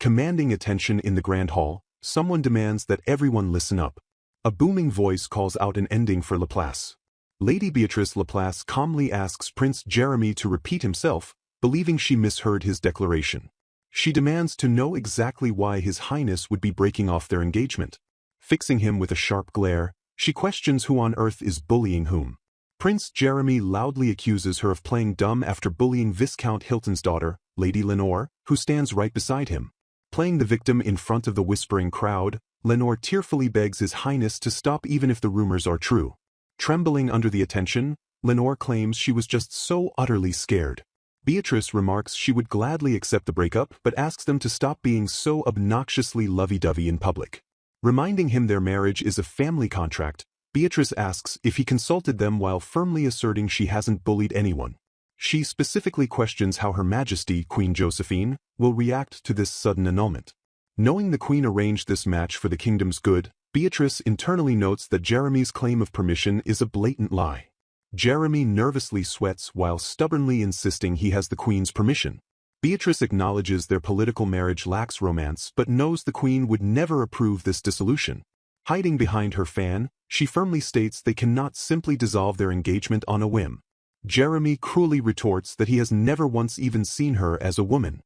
Commanding attention in the grand hall, someone demands that everyone listen up. A booming voice calls out an ending for Laplace. Lady Beatrice Laplace calmly asks Prince Jeremy to repeat himself, believing she misheard his declaration. She demands to know exactly why His Highness would be breaking off their engagement. Fixing him with a sharp glare, she questions who on earth is bullying whom. Prince Jeremy loudly accuses her of playing dumb after bullying Viscount Hilton's daughter, Lady Lenore, who stands right beside him. Playing the victim in front of the whispering crowd, Lenore tearfully begs His Highness to stop even if the rumors are true. Trembling under the attention, Lenore claims she was just so utterly scared. Beatrice remarks she would gladly accept the breakup but asks them to stop being so obnoxiously lovey-dovey in public. Reminding him their marriage is a family contract, Beatrice asks if he consulted them while firmly asserting she hasn't bullied anyone. She specifically questions how Her Majesty, Queen Josephine, will react to this sudden annulment. Knowing the Queen arranged this match for the kingdom's good, Beatrice internally notes that Jeremy's claim of permission is a blatant lie. Jeremy nervously sweats while stubbornly insisting he has the Queen's permission. Beatrice acknowledges their political marriage lacks romance but knows the Queen would never approve this dissolution. Hiding behind her fan, she firmly states they cannot simply dissolve their engagement on a whim. Jeremy cruelly retorts that he has never once even seen her as a woman.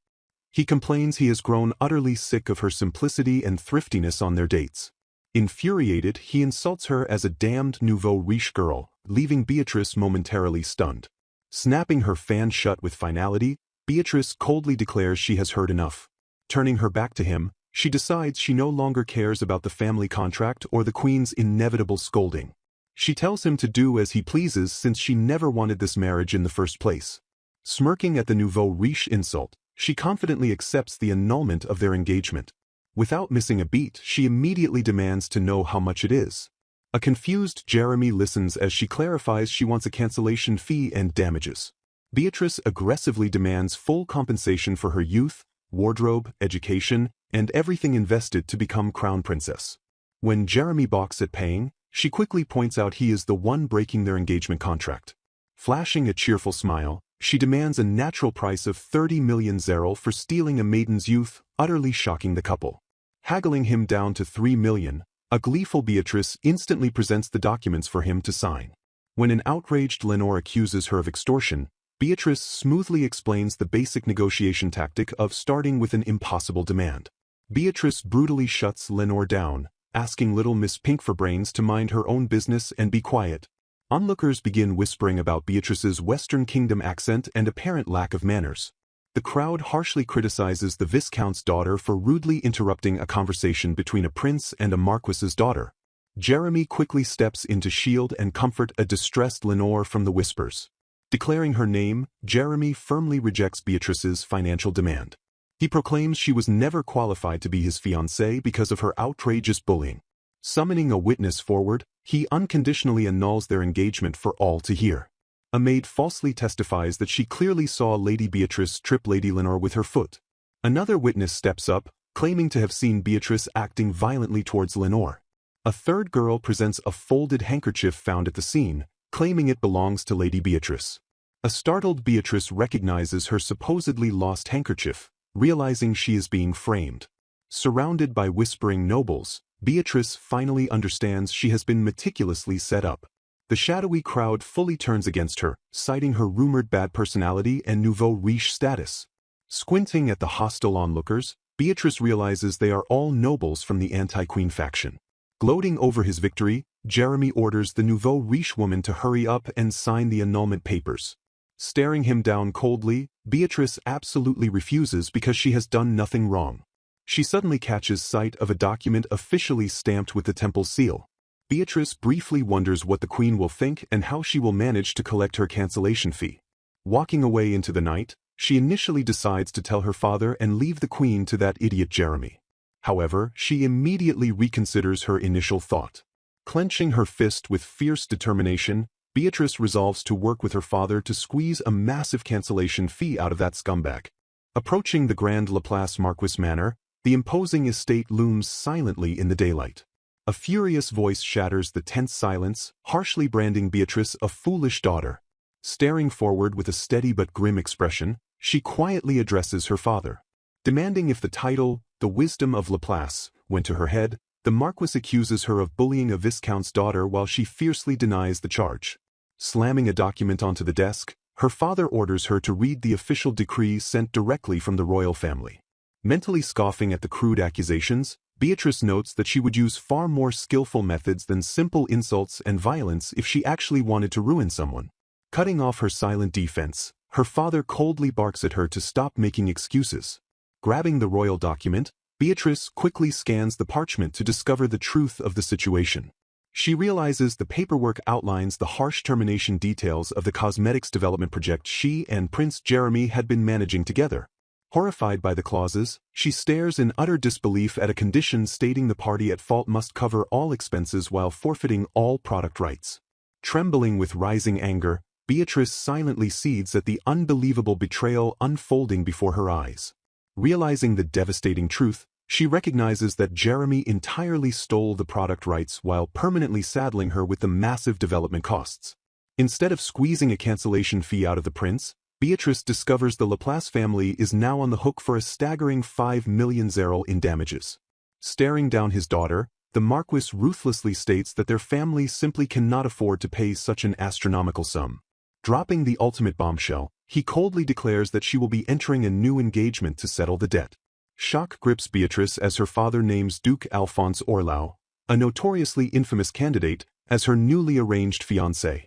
He complains he has grown utterly sick of her simplicity and thriftiness on their dates. Infuriated, he insults her as a damned nouveau riche girl, leaving Beatrice momentarily stunned. Snapping her fan shut with finality, Beatrice coldly declares she has heard enough. Turning her back to him, she decides she no longer cares about the family contract or the Queen's inevitable scolding. She tells him to do as he pleases since she never wanted this marriage in the first place. Smirking at the nouveau riche insult, she confidently accepts the annulment of their engagement. Without missing a beat, she immediately demands to know how much it is. A confused Jeremy listens as she clarifies she wants a cancellation fee and damages. Beatrice aggressively demands full compensation for her youth, wardrobe, education, and everything invested to become crown princess. When Jeremy balks at paying, she quickly points out he is the one breaking their engagement contract. Flashing a cheerful smile, she demands a natural price of 30 million zerl for stealing a maiden's youth, utterly shocking the couple. Haggling him down to 3 million, a gleeful Beatrice instantly presents the documents for him to sign. When an outraged Lenore accuses her of extortion, Beatrice smoothly explains the basic negotiation tactic of starting with an impossible demand. Beatrice brutally shuts Lenore down, asking little Miss Pinkforbrains to mind her own business and be quiet. Onlookers begin whispering about Beatrice's Western Kingdom accent and apparent lack of manners. The crowd harshly criticizes the Viscount's daughter for rudely interrupting a conversation between a prince and a marquis's daughter. Jeremy quickly steps in to shield and comfort a distressed Lenore from the whispers. Declaring her name, Jeremy firmly rejects Beatrice's financial demand. He proclaims she was never qualified to be his fiancée because of her outrageous bullying. Summoning a witness forward, he unconditionally annuls their engagement for all to hear. A maid falsely testifies that she clearly saw Lady Beatrice trip Lady Lenore with her foot. Another witness steps up, claiming to have seen Beatrice acting violently towards Lenore. A third girl presents a folded handkerchief found at the scene, claiming it belongs to Lady Beatrice. A startled Beatrice recognizes her supposedly lost handkerchief, realizing she is being framed. Surrounded by whispering nobles, Beatrice finally understands she has been meticulously set up. The shadowy crowd fully turns against her, citing her rumored bad personality and nouveau riche status. Squinting at the hostile onlookers, Beatrice realizes they are all nobles from the anti-queen faction. Gloating over his victory, Jeremy orders the nouveau riche woman to hurry up and sign the annulment papers. Staring him down coldly, Beatrice absolutely refuses because she has done nothing wrong. She suddenly catches sight of a document officially stamped with the temple's seal. Beatrice briefly wonders what the Queen will think and how she will manage to collect her cancellation fee. Walking away into the night, she initially decides to tell her father and leave the Queen to that idiot Jeremy. However, she immediately reconsiders her initial thought. Clenching her fist with fierce determination, Beatrice resolves to work with her father to squeeze a massive cancellation fee out of that scumbag. Approaching the Grand Laplace Marquis Manor, the imposing estate looms silently in the daylight. A furious voice shatters the tense silence, harshly branding Beatrice a foolish daughter. Staring forward with a steady but grim expression, she quietly addresses her father. Demanding if the title, the wisdom of Laplace, went to her head, the Marquis accuses her of bullying a Viscount's daughter while she fiercely denies the charge. Slamming a document onto the desk, her father orders her to read the official decree sent directly from the royal family. Mentally scoffing at the crude accusations, Beatrice notes that she would use far more skillful methods than simple insults and violence if she actually wanted to ruin someone. Cutting off her silent defense, her father coldly barks at her to stop making excuses. Grabbing the royal document, Beatrice quickly scans the parchment to discover the truth of the situation. She realizes the paperwork outlines the harsh termination details of the cosmetics development project she and Prince Jeremy had been managing together. Horrified by the clauses, she stares in utter disbelief at a condition stating the party at fault must cover all expenses while forfeiting all product rights. Trembling with rising anger, Beatrice silently cedes at the unbelievable betrayal unfolding before her eyes. Realizing the devastating truth, she recognizes that Jeremy entirely stole the product rights while permanently saddling her with the massive development costs. Instead of squeezing a cancellation fee out of the prince, Beatrice discovers the Laplace family is now on the hook for a staggering 5 million zero in damages. Staring down his daughter, the Marquis ruthlessly states that their family simply cannot afford to pay such an astronomical sum. Dropping the ultimate bombshell, he coldly declares that she will be entering a new engagement to settle the debt. Shock grips Beatrice as her father names Duke Alphonse Orlau, a notoriously infamous candidate, as her newly arranged fiancé.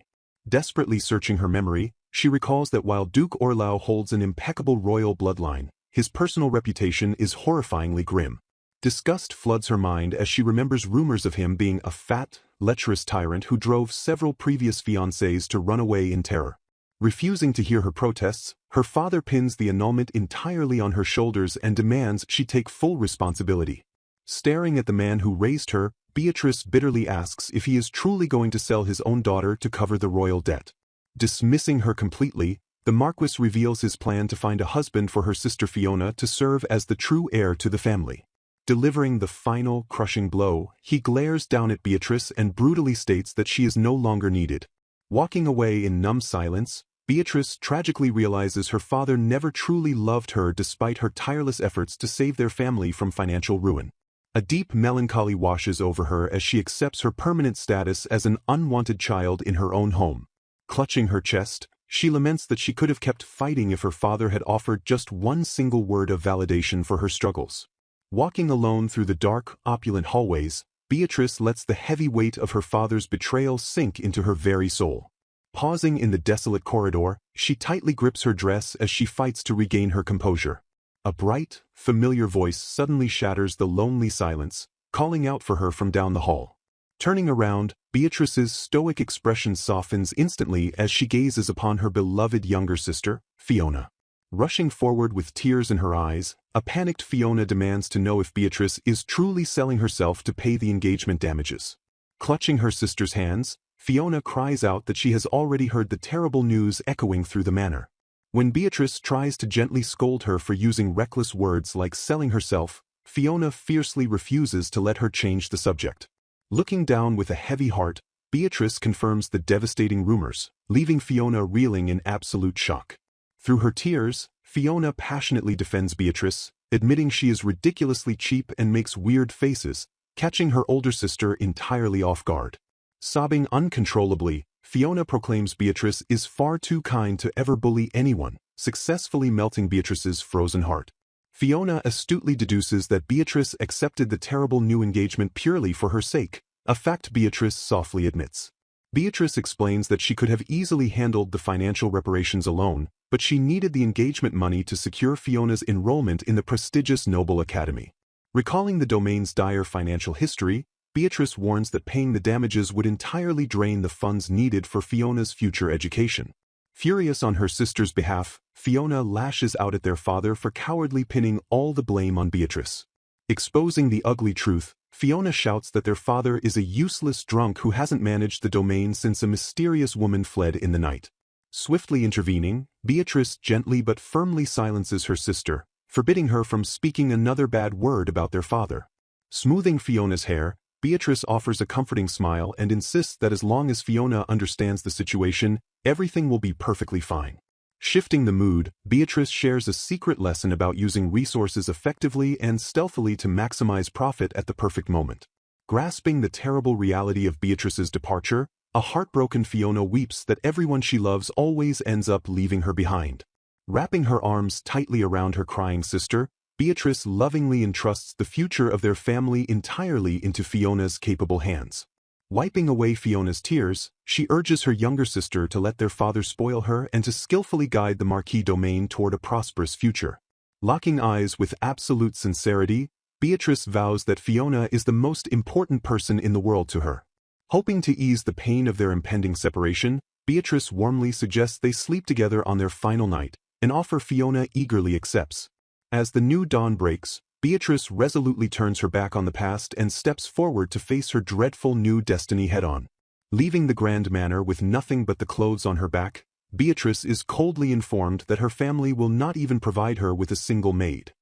Desperately searching her memory, she recalls that while Duke Orlau holds an impeccable royal bloodline, his personal reputation is horrifyingly grim. Disgust floods her mind as she remembers rumors of him being a fat, lecherous tyrant who drove several previous fiancés to run away in terror. Refusing to hear her protests, her father pins the annulment entirely on her shoulders and demands she take full responsibility. Staring at the man who raised her, Beatrice bitterly asks if he is truly going to sell his own daughter to cover the royal debt. Dismissing her completely, the Marquis reveals his plan to find a husband for her sister Fiona to serve as the true heir to the family. Delivering the final, crushing blow, he glares down at Beatrice and brutally states that she is no longer needed. Walking away in numb silence, Beatrice tragically realizes her father never truly loved her despite her tireless efforts to save their family from financial ruin. A deep melancholy washes over her as she accepts her permanent status as an unwanted child in her own home. Clutching her chest, she laments that she could have kept fighting if her father had offered just one single word of validation for her struggles. Walking alone through the dark, opulent hallways, Beatrice lets the heavy weight of her father's betrayal sink into her very soul. Pausing in the desolate corridor, she tightly grips her dress as she fights to regain her composure. A bright, familiar voice suddenly shatters the lonely silence, calling out for her from down the hall. Turning around, Beatrice's stoic expression softens instantly as she gazes upon her beloved younger sister, Fiona. Rushing forward with tears in her eyes, a panicked Fiona demands to know if Beatrice is truly selling herself to pay the engagement damages. Clutching her sister's hands, Fiona cries out that she has already heard the terrible news echoing through the manor. When Beatrice tries to gently scold her for using reckless words like selling herself, Fiona fiercely refuses to let her change the subject. Looking down with a heavy heart, Beatrice confirms the devastating rumors, leaving Fiona reeling in absolute shock. Through her tears, Fiona passionately defends Beatrice, admitting she is ridiculously cheap and makes weird faces, catching her older sister entirely off guard. Sobbing uncontrollably, Fiona proclaims Beatrice is far too kind to ever bully anyone, successfully melting Beatrice's frozen heart. Fiona astutely deduces that Beatrice accepted the terrible new engagement purely for her sake, a fact Beatrice softly admits. Beatrice explains that she could have easily handled the financial reparations alone, but she needed the engagement money to secure Fiona's enrollment in the prestigious Noble Academy. Recalling the domain's dire financial history, Beatrice warns that paying the damages would entirely drain the funds needed for Fiona's future education. Furious on her sister's behalf, Fiona lashes out at their father for cowardly pinning all the blame on Beatrice. Exposing the ugly truth, Fiona shouts that their father is a useless drunk who hasn't managed the domain since a mysterious woman fled in the night. Swiftly intervening, Beatrice gently but firmly silences her sister, forbidding her from speaking another bad word about their father. Smoothing Fiona's hair, Beatrice offers a comforting smile and insists that as long as Fiona understands the situation, everything will be perfectly fine. Shifting the mood, Beatrice shares a secret lesson about using resources effectively and stealthily to maximize profit at the perfect moment. Grasping the terrible reality of Beatrice's departure, a heartbroken Fiona weeps that everyone she loves always ends up leaving her behind. Wrapping her arms tightly around her crying sister, Beatrice lovingly entrusts the future of their family entirely into Fiona's capable hands. Wiping away Fiona's tears, she urges her younger sister to let their father spoil her and to skillfully guide the Marquis domain toward a prosperous future. Locking eyes with absolute sincerity, Beatrice vows that Fiona is the most important person in the world to her. Hoping to ease the pain of their impending separation, Beatrice warmly suggests they sleep together on their final night, an offer Fiona eagerly accepts. As the new dawn breaks, Beatrice resolutely turns her back on the past and steps forward to face her dreadful new destiny head-on. Leaving the grand manor with nothing but the clothes on her back, Beatrice is coldly informed that her family will not even provide her with a single maid.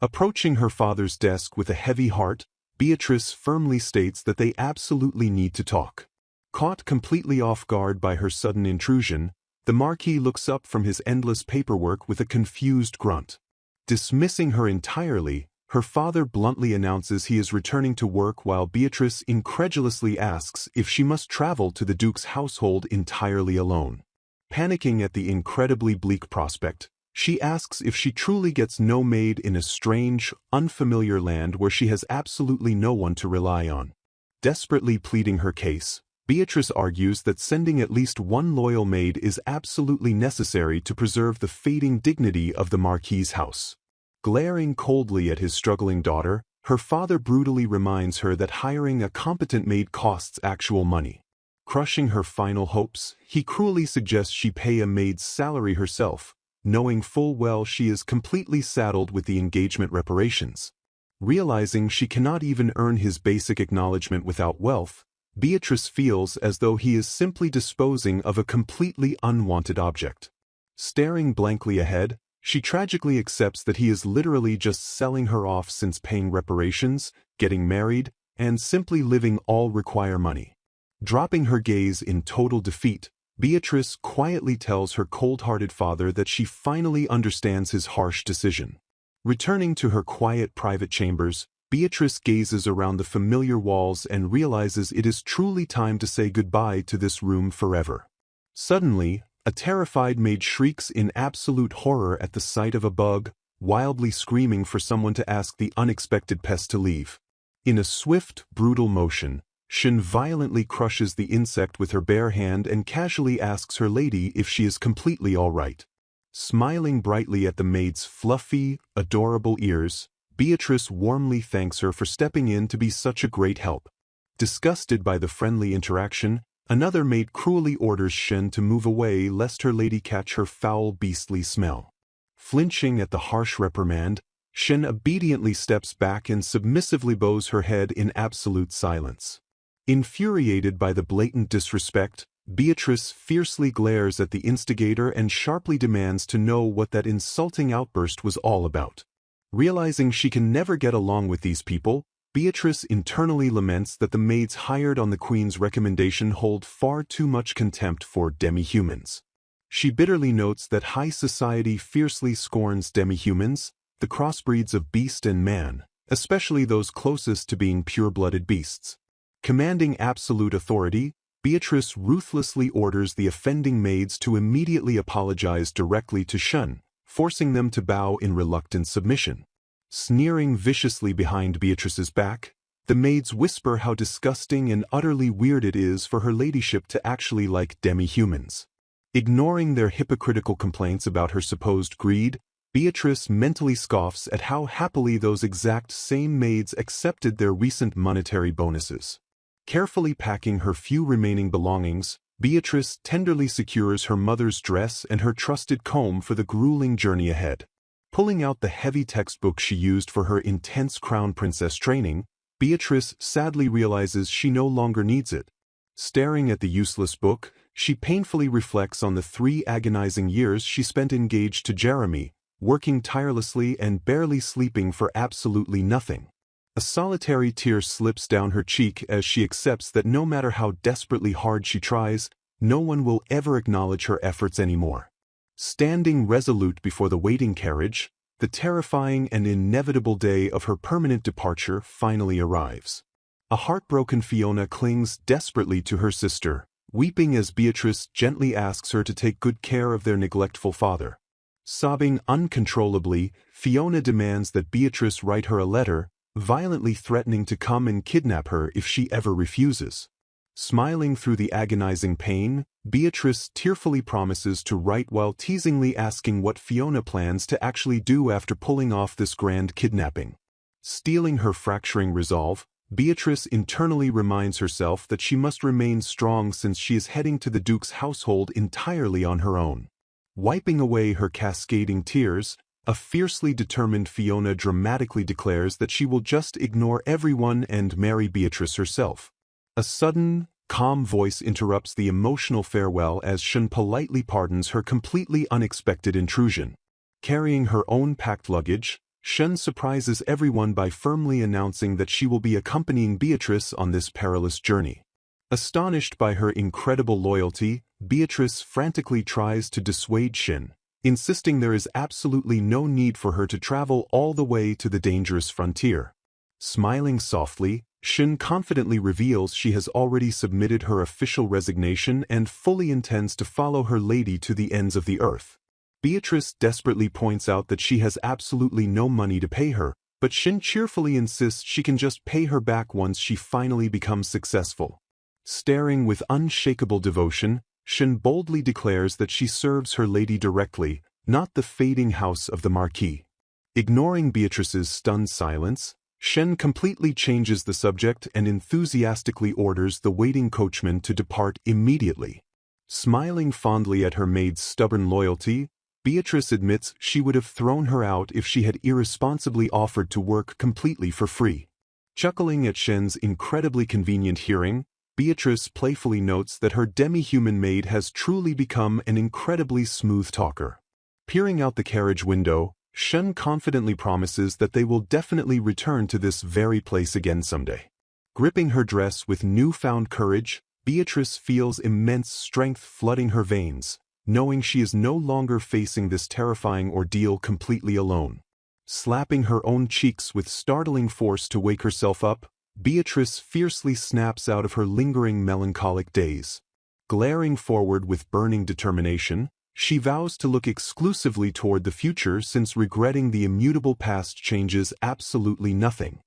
Approaching her father's desk with a heavy heart, Beatrice firmly states that they absolutely need to talk. Caught completely off guard by her sudden intrusion, the Marquis looks up from his endless paperwork with a confused grunt. Dismissing her entirely, her father bluntly announces he is returning to work while Beatrice incredulously asks if she must travel to the Duke's household entirely alone. Panicking at the incredibly bleak prospect, she asks if she truly gets no maid in a strange, unfamiliar land where she has absolutely no one to rely on. Desperately pleading her case, Beatrice argues that sending at least one loyal maid is absolutely necessary to preserve the fading dignity of the Marquis's house. Glaring coldly at his struggling daughter, her father brutally reminds her that hiring a competent maid costs actual money. Crushing her final hopes, he cruelly suggests she pay a maid's salary herself, knowing full well she is completely saddled with the engagement reparations. Realizing she cannot even earn his basic acknowledgement without wealth, Beatrice feels as though he is simply disposing of a completely unwanted object. Staring blankly ahead, she tragically accepts that he is literally just selling her off since paying reparations, getting married, and simply living all require money. Dropping her gaze in total defeat, Beatrice quietly tells her cold-hearted father that she finally understands his harsh decision. Returning to her quiet private chambers, Beatrice gazes around the familiar walls and realizes it is truly time to say goodbye to this room forever. Suddenly, a terrified maid shrieks in absolute horror at the sight of a bug, wildly screaming for someone to ask the unexpected pest to leave. In a swift, brutal motion, Shin violently crushes the insect with her bare hand and casually asks her lady if she is completely all right. Smiling brightly at the maid's fluffy, adorable ears, Beatrice warmly thanks her for stepping in to be such a great help. Disgusted by the friendly interaction, another maid cruelly orders Shin to move away lest her lady catch her foul beastly smell. Flinching at the harsh reprimand, Shin obediently steps back and submissively bows her head in absolute silence. Infuriated by the blatant disrespect, Beatrice fiercely glares at the instigator and sharply demands to know what that insulting outburst was all about. Realizing she can never get along with these people, Beatrice internally laments that the maids hired on the Queen's recommendation hold far too much contempt for demi-humans. She bitterly notes that high society fiercely scorns demi-humans, the crossbreeds of beast and man, especially those closest to being pure-blooded beasts. Commanding absolute authority, Beatrice ruthlessly orders the offending maids to immediately apologize directly to Shun, forcing them to bow in reluctant submission. Sneering viciously behind Beatrice's back, the maids whisper how disgusting and utterly weird it is for her ladyship to actually like demi-humans. Ignoring their hypocritical complaints about her supposed greed, Beatrice mentally scoffs at how happily those exact same maids accepted their recent monetary bonuses. Carefully packing her few remaining belongings, Beatrice tenderly secures her mother's dress and her trusted comb for the grueling journey ahead. Pulling out the heavy textbook she used for her intense Crown Princess training, Beatrice sadly realizes she no longer needs it. Staring at the useless book, she painfully reflects on the 3 agonizing years she spent engaged to Jeremy, working tirelessly and barely sleeping for absolutely nothing. A solitary tear slips down her cheek as she accepts that no matter how desperately hard she tries, no one will ever acknowledge her efforts anymore. Standing resolute before the waiting carriage, the terrifying and inevitable day of her permanent departure finally arrives. A heartbroken Fiona clings desperately to her sister, weeping as Beatrice gently asks her to take good care of their neglectful father. Sobbing uncontrollably, Fiona demands that Beatrice write her a letter, violently threatening to come and kidnap her if she ever refuses. Smiling through the agonizing pain, Beatrice tearfully promises to write while teasingly asking what Fiona plans to actually do after pulling off this grand kidnapping. Steeling her fracturing resolve, Beatrice internally reminds herself that she must remain strong since she is heading to the Duke's household entirely on her own. Wiping away her cascading tears, a fiercely determined Fiona dramatically declares that she will just ignore everyone and marry Beatrice herself. A sudden, calm voice interrupts the emotional farewell as Shun politely pardons her completely unexpected intrusion. Carrying her own packed luggage, Shun surprises everyone by firmly announcing that she will be accompanying Beatrice on this perilous journey. Astonished by her incredible loyalty, Beatrice frantically tries to dissuade Shin, insisting there is absolutely no need for her to travel all the way to the dangerous frontier. Smiling softly, Shin confidently reveals she has already submitted her official resignation and fully intends to follow her lady to the ends of the earth. Beatrice desperately points out that she has absolutely no money to pay her, but Shin cheerfully insists she can just pay her back once she finally becomes successful. Staring with unshakable devotion, Shin boldly declares that she serves her lady directly, not the fading house of the Marquis. Ignoring Beatrice's stunned silence, Shen completely changes the subject and enthusiastically orders the waiting coachman to depart immediately. Smiling fondly at her maid's stubborn loyalty, Beatrice admits she would have thrown her out if she had irresponsibly offered to work completely for free. Chuckling at Shen's incredibly convenient hearing, Beatrice playfully notes that her demi-human maid has truly become an incredibly smooth talker. Peering out the carriage window, Shen confidently promises that they will definitely return to this very place again someday. Gripping her dress with newfound courage, Beatrice feels immense strength flooding her veins, knowing she is no longer facing this terrifying ordeal completely alone. Slapping her own cheeks with startling force to wake herself up, Beatrice fiercely snaps out of her lingering melancholic daze. Glaring forward with burning determination, she vows to look exclusively toward the future since regretting the immutable past changes absolutely nothing.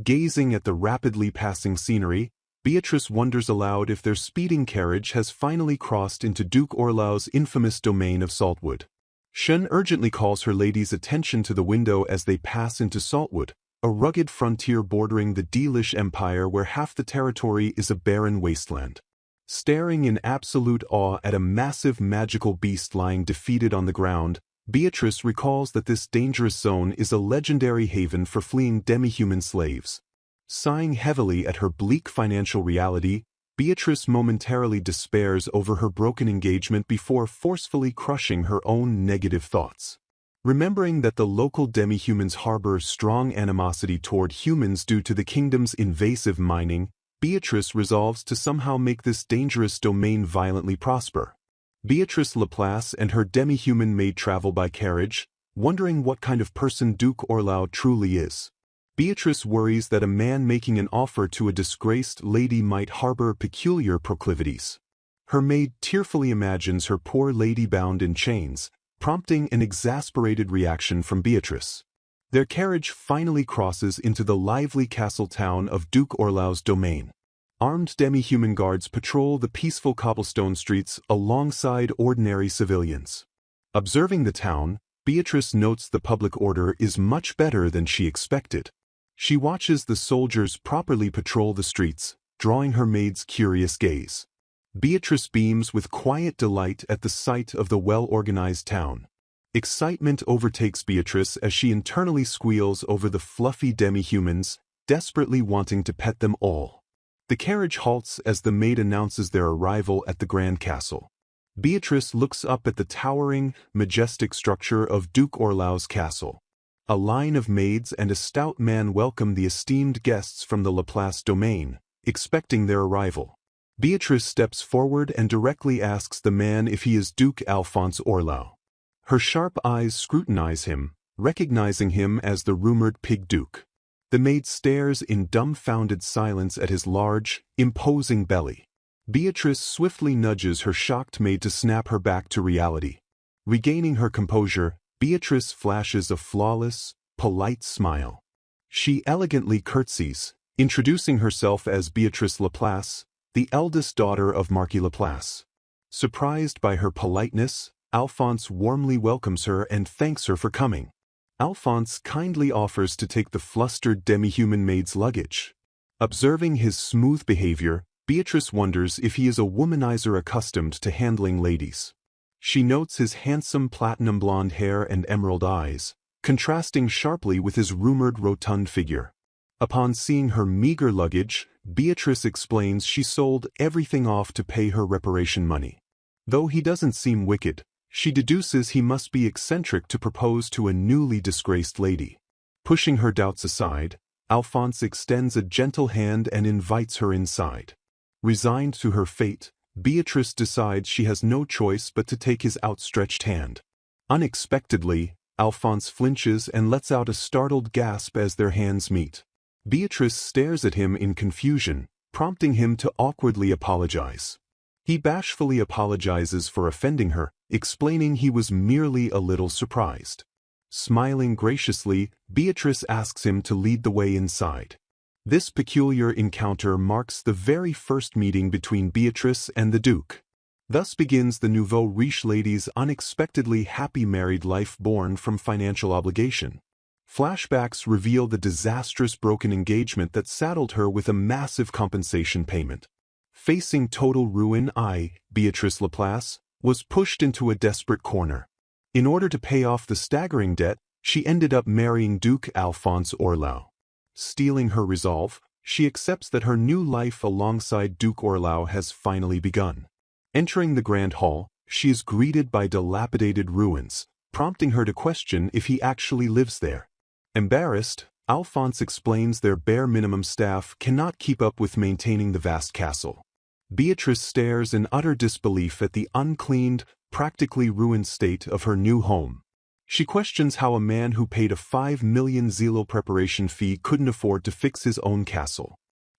Gazing at the rapidly passing scenery, Beatrice wonders aloud if their speeding carriage has finally crossed into Duke Orlau's infamous domain of Saltwood. Shen urgently calls her lady's attention to the window as they pass into Saltwood, a rugged frontier bordering the Delish Empire where half the territory is a barren wasteland. Staring in absolute awe at a massive magical beast lying defeated on the ground, Beatrice recalls that this dangerous zone is a legendary haven for fleeing demi-human slaves. Sighing heavily at her bleak financial reality, Beatrice momentarily despairs over her broken engagement before forcefully crushing her own negative thoughts. Remembering that the local demi-humans harbor strong animosity toward humans due to the kingdom's invasive mining, Beatrice resolves to somehow make this dangerous domain violently prosper. Beatrice Laplace and her demi-human maid travel by carriage, wondering what kind of person Duke Orlau truly is. Beatrice worries that a man making an offer to a disgraced lady might harbor peculiar proclivities. Her maid tearfully imagines her poor lady bound in chains, prompting an exasperated reaction from Beatrice. Their carriage finally crosses into the lively castle town of Duke Orlau's domain. Armed demi-human guards patrol the peaceful cobblestone streets alongside ordinary civilians. Observing the town, Beatrice notes the public order is much better than she expected. She watches the soldiers properly patrol the streets, drawing her maid's curious gaze. Beatrice beams with quiet delight at the sight of the well-organized town. Excitement overtakes Beatrice as she internally squeals over the fluffy demi-humans, desperately wanting to pet them all. The carriage halts as the maid announces their arrival at the Grand Castle. Beatrice looks up at the towering, majestic structure of Duke Orlau's castle. A line of maids and a stout man welcome the esteemed guests from the Laplace domain, expecting their arrival. Beatrice steps forward and directly asks the man if he is Duke Alphonse Orlau. Her sharp eyes scrutinize him, recognizing him as the rumored pig duke. The maid stares in dumbfounded silence at his large, imposing belly. Beatrice swiftly nudges her shocked maid to snap her back to reality. Regaining her composure, Beatrice flashes a flawless, polite smile. She elegantly curtsies, introducing herself as Beatrice Laplace, the eldest daughter of Marquis Laplace. Surprised by her politeness, Alphonse warmly welcomes her and thanks her for coming. Alphonse kindly offers to take the flustered demi-human maid's luggage. Observing his smooth behavior, Beatrice wonders if he is a womanizer accustomed to handling ladies. She notes his handsome platinum blonde hair and emerald eyes, contrasting sharply with his rumored rotund figure. Upon seeing her meager luggage, Beatrice explains she sold everything off to pay her reparation money. Though he doesn't seem wicked, she deduces he must be eccentric to propose to a newly disgraced lady. Pushing her doubts aside, Alphonse extends a gentle hand and invites her inside. Resigned to her fate, Beatrice decides she has no choice but to take his outstretched hand. Unexpectedly, Alphonse flinches and lets out a startled gasp as their hands meet. Beatrice stares at him in confusion, prompting him to awkwardly apologize. He bashfully apologizes for offending her, explaining he was merely a little surprised. Smiling graciously, Beatrice asks him to lead the way inside. This peculiar encounter marks the very first meeting between Beatrice and the Duke. Thus begins the nouveau riche lady's unexpectedly happy married life born from financial obligation. Flashbacks reveal the disastrous broken engagement that saddled her with a massive compensation payment. Facing total ruin, Beatrice Laplace, was pushed into a desperate corner. In order to pay off the staggering debt, she ended up marrying Duke Alphonse Orlau. Steeling her resolve, she accepts that her new life alongside Duke Orlau has finally begun. Entering the grand hall, she is greeted by dilapidated ruins, prompting her to question if he actually lives there. Embarrassed, Alphonse explains their bare minimum staff cannot keep up with maintaining the vast castle. Beatrice stares in utter disbelief at the uncleaned, practically ruined state of her new home. She questions how a man who paid a 5 million zilo preparation fee couldn't afford to fix his own castle.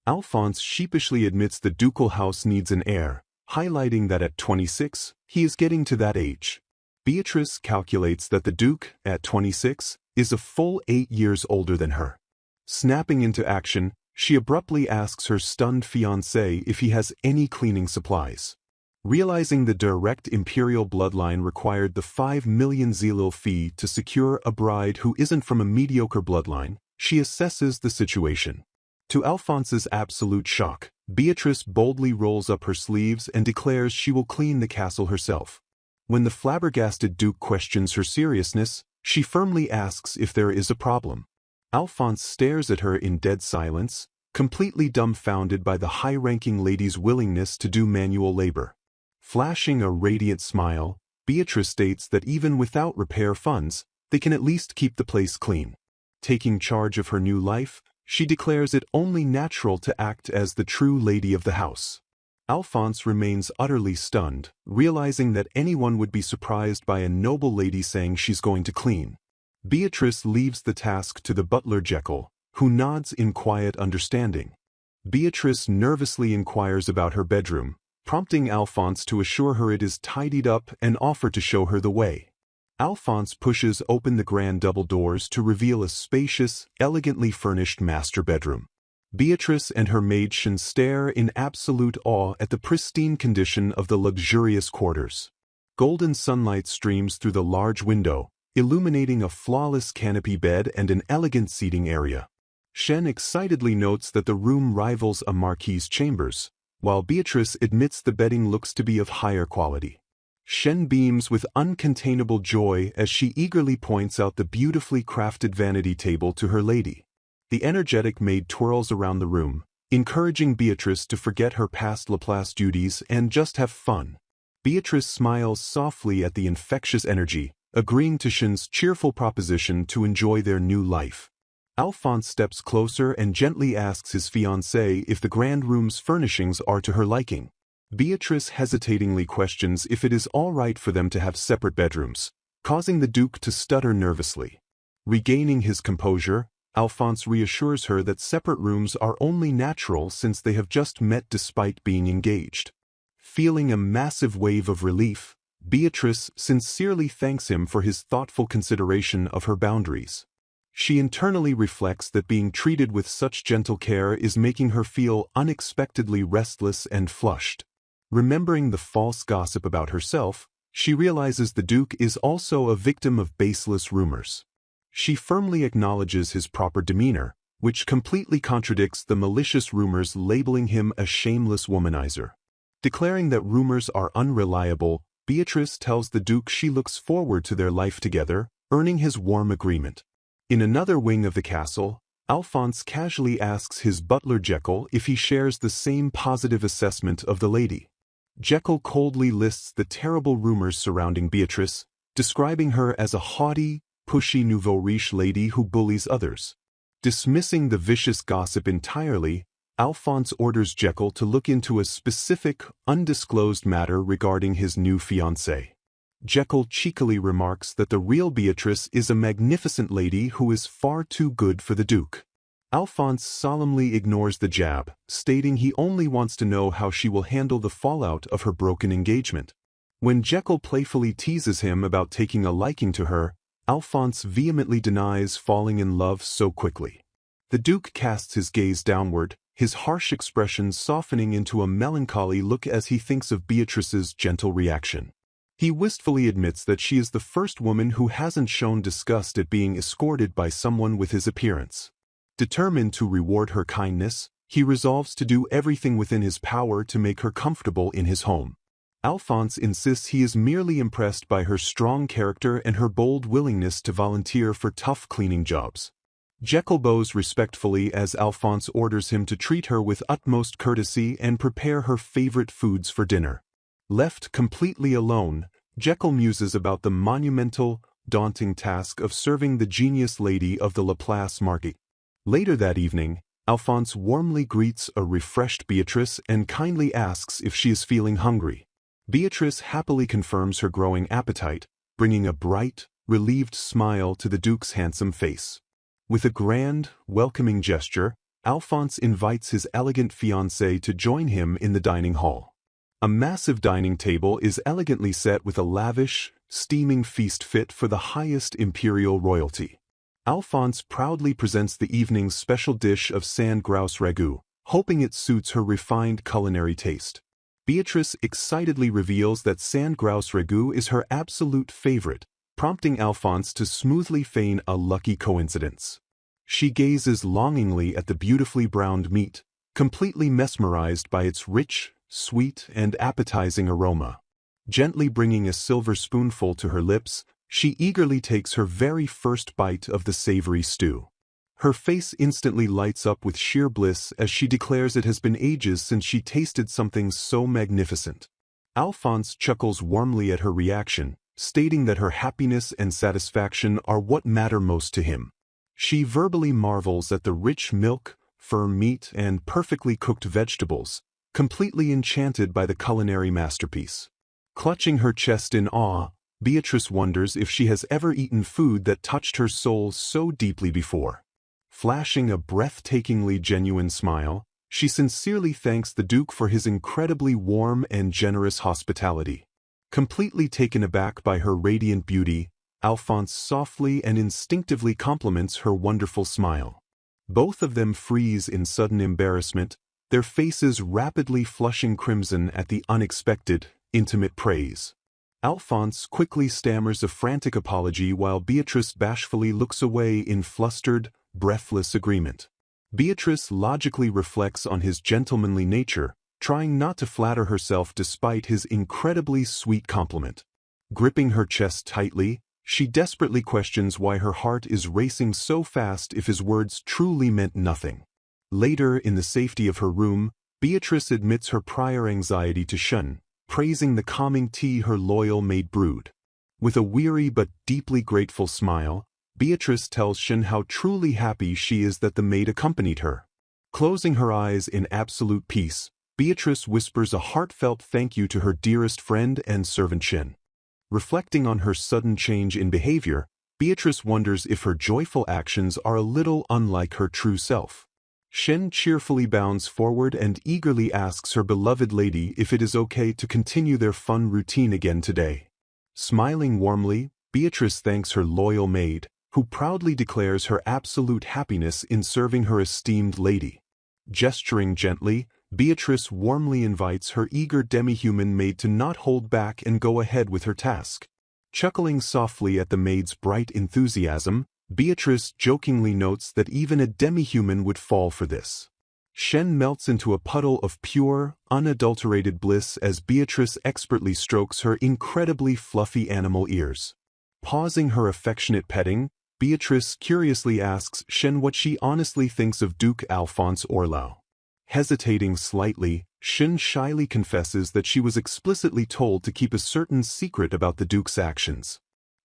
Alphonse sheepishly admits the ducal house needs an heir, highlighting that at 26, he is getting to that age. Beatrice calculates that the Duke, at 26, is a full 8 years older than her. Snapping into action, she abruptly asks her stunned fiancé if he has any cleaning supplies. Realizing the direct imperial bloodline required the 5 million zilo fee to secure a bride who isn't from a mediocre bloodline, she assesses the situation. To Alphonse's absolute shock, Beatrice boldly rolls up her sleeves and declares she will clean the castle herself. When the flabbergasted Duke questions her seriousness, she firmly asks if there is a problem. Alphonse stares at her in dead silence, completely dumbfounded by the high-ranking lady's willingness to do manual labor. Flashing a radiant smile, Beatrice states that even without repair funds, they can at least keep the place clean. Taking charge of her new life, she declares it only natural to act as the true lady of the house. Alphonse remains utterly stunned, realizing that anyone would be surprised by a noble lady saying she's going to clean. Beatrice leaves the task to the butler Jekyll, who nods in quiet understanding. Beatrice nervously inquires about her bedroom, prompting Alphonse to assure her it is tidied up and offer to show her the way. Alphonse pushes open the grand double doors to reveal a spacious, elegantly furnished master bedroom. Beatrice and her maid Shen stare in absolute awe at the pristine condition of the luxurious quarters. Golden sunlight streams through the large window, illuminating a flawless canopy bed and an elegant seating area. Shen excitedly notes that the room rivals a marquis's chambers, while Beatrice admits the bedding looks to be of higher quality. Shen beams with uncontainable joy as she eagerly points out the beautifully crafted vanity table to her lady. The energetic maid twirls around the room, encouraging Beatrice to forget her past Laplace duties and just have fun. Beatrice smiles softly at the infectious energy, agreeing to Shen's cheerful proposition to enjoy their new life. Alphonse steps closer and gently asks his fiancée if the grand room's furnishings are to her liking. Beatrice hesitatingly questions if it is all right for them to have separate bedrooms, causing the Duke to stutter nervously. Regaining his composure, Alphonse reassures her that separate rooms are only natural since they have just met despite being engaged. Feeling a massive wave of relief, Beatrice sincerely thanks him for his thoughtful consideration of her boundaries. She internally reflects that being treated with such gentle care is making her feel unexpectedly restless and flushed. Remembering the false gossip about herself, she realizes the Duke is also a victim of baseless rumors. She firmly acknowledges his proper demeanor, which completely contradicts the malicious rumors labeling him a shameless womanizer. Declaring that rumors are unreliable, Beatrice tells the Duke she looks forward to their life together, earning his warm agreement. In another wing of the castle, Alphonse casually asks his butler Jekyll if he shares the same positive assessment of the lady. Jekyll coldly lists the terrible rumors surrounding Beatrice, describing her as a haughty, pushy nouveau riche lady who bullies others. Dismissing the vicious gossip entirely, Alphonse orders Jekyll to look into a specific, undisclosed matter regarding his new fiancée. Jekyll cheekily remarks that the real Beatrice is a magnificent lady who is far too good for the Duke. Alphonse solemnly ignores the jab, stating he only wants to know how she will handle the fallout of her broken engagement. When Jekyll playfully teases him about taking a liking to her, Alphonse vehemently denies falling in love so quickly. The Duke casts his gaze downward, his harsh expression softening into a melancholy look as he thinks of Beatrice's gentle reaction. He wistfully admits that she is the first woman who hasn't shown disgust at being escorted by someone with his appearance. Determined to reward her kindness, he resolves to do everything within his power to make her comfortable in his home. Alphonse insists he is merely impressed by her strong character and her bold willingness to volunteer for tough cleaning jobs. Jekyll bows respectfully as Alphonse orders him to treat her with utmost courtesy and prepare her favorite foods for dinner. Left completely alone, Jekyll muses about the monumental, daunting task of serving the genius lady of the Laplace market. Later that evening, Alphonse warmly greets a refreshed Beatrice and kindly asks if she is feeling hungry. Beatrice happily confirms her growing appetite, bringing a bright, relieved smile to the Duke's handsome face. With a grand, welcoming gesture, Alphonse invites his elegant fiancée to join him in the dining hall. A massive dining table is elegantly set with a lavish, steaming feast fit for the highest imperial royalty. Alphonse proudly presents the evening's special dish of sand grouse ragout, hoping it suits her refined culinary taste. Beatrice excitedly reveals that sand grouse ragout is her absolute favorite, prompting Alphonse to smoothly feign a lucky coincidence. She gazes longingly at the beautifully browned meat, completely mesmerized by its rich, sweet, and appetizing aroma. Gently bringing a silver spoonful to her lips, she eagerly takes her very first bite of the savory stew. Her face instantly lights up with sheer bliss as she declares it has been ages since she tasted something so magnificent. Alphonse chuckles warmly at her reaction, stating that her happiness and satisfaction are what matter most to him. She verbally marvels at the rich milk, firm meat, and perfectly cooked vegetables, completely enchanted by the culinary masterpiece. Clutching her chest in awe, Beatrice wonders if she has ever eaten food that touched her soul so deeply before. Flashing a breathtakingly genuine smile, she sincerely thanks the Duke for his incredibly warm and generous hospitality. Completely taken aback by her radiant beauty, Alphonse softly and instinctively compliments her wonderful smile. Both of them freeze in sudden embarrassment, their faces rapidly flushing crimson at the unexpected, intimate praise. Alphonse quickly stammers a frantic apology while Beatrice bashfully looks away in flustered, breathless agreement. Beatrice logically reflects on his gentlemanly nature, trying not to flatter herself despite his incredibly sweet compliment. Gripping her chest tightly, she desperately questions why her heart is racing so fast if his words truly meant nothing. Later, in the safety of her room, Beatrice admits her prior anxiety to Shun, praising the calming tea her loyal maid brewed. With a weary but deeply grateful smile, Beatrice tells Shun how truly happy she is that the maid accompanied her. Closing her eyes in absolute peace, Beatrice whispers a heartfelt thank you to her dearest friend and servant Shin. Reflecting on her sudden change in behavior, Beatrice wonders if her joyful actions are a little unlike her true self. Shen cheerfully bounds forward and eagerly asks her beloved lady if it is okay to continue their fun routine again today. Smiling warmly, Beatrice thanks her loyal maid, who proudly declares her absolute happiness in serving her esteemed lady. Gesturing gently, Beatrice warmly invites her eager demi-human maid to not hold back and go ahead with her task. Chuckling softly at the maid's bright enthusiasm, Beatrice jokingly notes that even a demi-human would fall for this. Shen melts into a puddle of pure, unadulterated bliss as Beatrice expertly strokes her incredibly fluffy animal ears. Pausing her affectionate petting, Beatrice curiously asks Shen what she honestly thinks of Duke Alphonse Orlau. Hesitating slightly, Shen shyly confesses that she was explicitly told to keep a certain secret about the Duke's actions.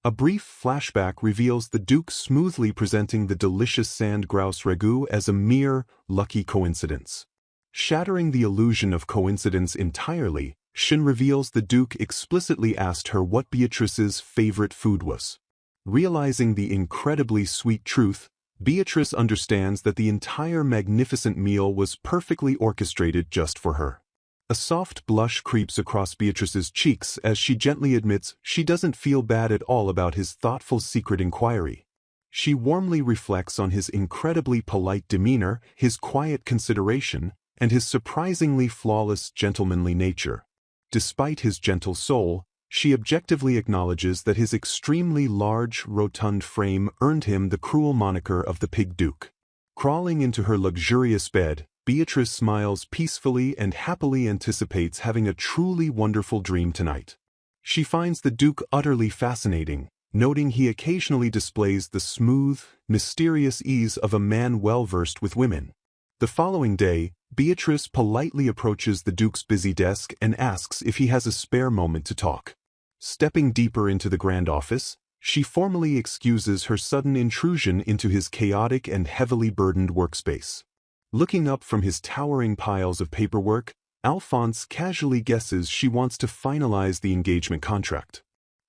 A brief flashback reveals the Duke smoothly presenting the delicious sand grouse ragout as a mere, lucky coincidence. Shattering the illusion of coincidence entirely, Shen reveals the Duke explicitly asked her what Beatrice's favorite food was. Realizing the incredibly sweet truth, Beatrice understands that the entire magnificent meal was perfectly orchestrated just for her. A soft blush creeps across Beatrice's cheeks as she gently admits she doesn't feel bad at all about his thoughtful secret inquiry. She warmly reflects on his incredibly polite demeanor, his quiet consideration, and his surprisingly flawless gentlemanly nature. Despite his gentle soul, she objectively acknowledges that his extremely large, rotund frame earned him the cruel moniker of the Pig Duke. Crawling into her luxurious bed, Beatrice smiles peacefully and happily anticipates having a truly wonderful dream tonight. She finds the Duke utterly fascinating, noting he occasionally displays the smooth, mysterious ease of a man well-versed with women. The following day, Beatrice politely approaches the Duke's busy desk and asks if he has a spare moment to talk. Stepping deeper into the grand office, she formally excuses her sudden intrusion into his chaotic and heavily burdened workspace. Looking up from his towering piles of paperwork, Alphonse casually guesses she wants to finalize the engagement contract.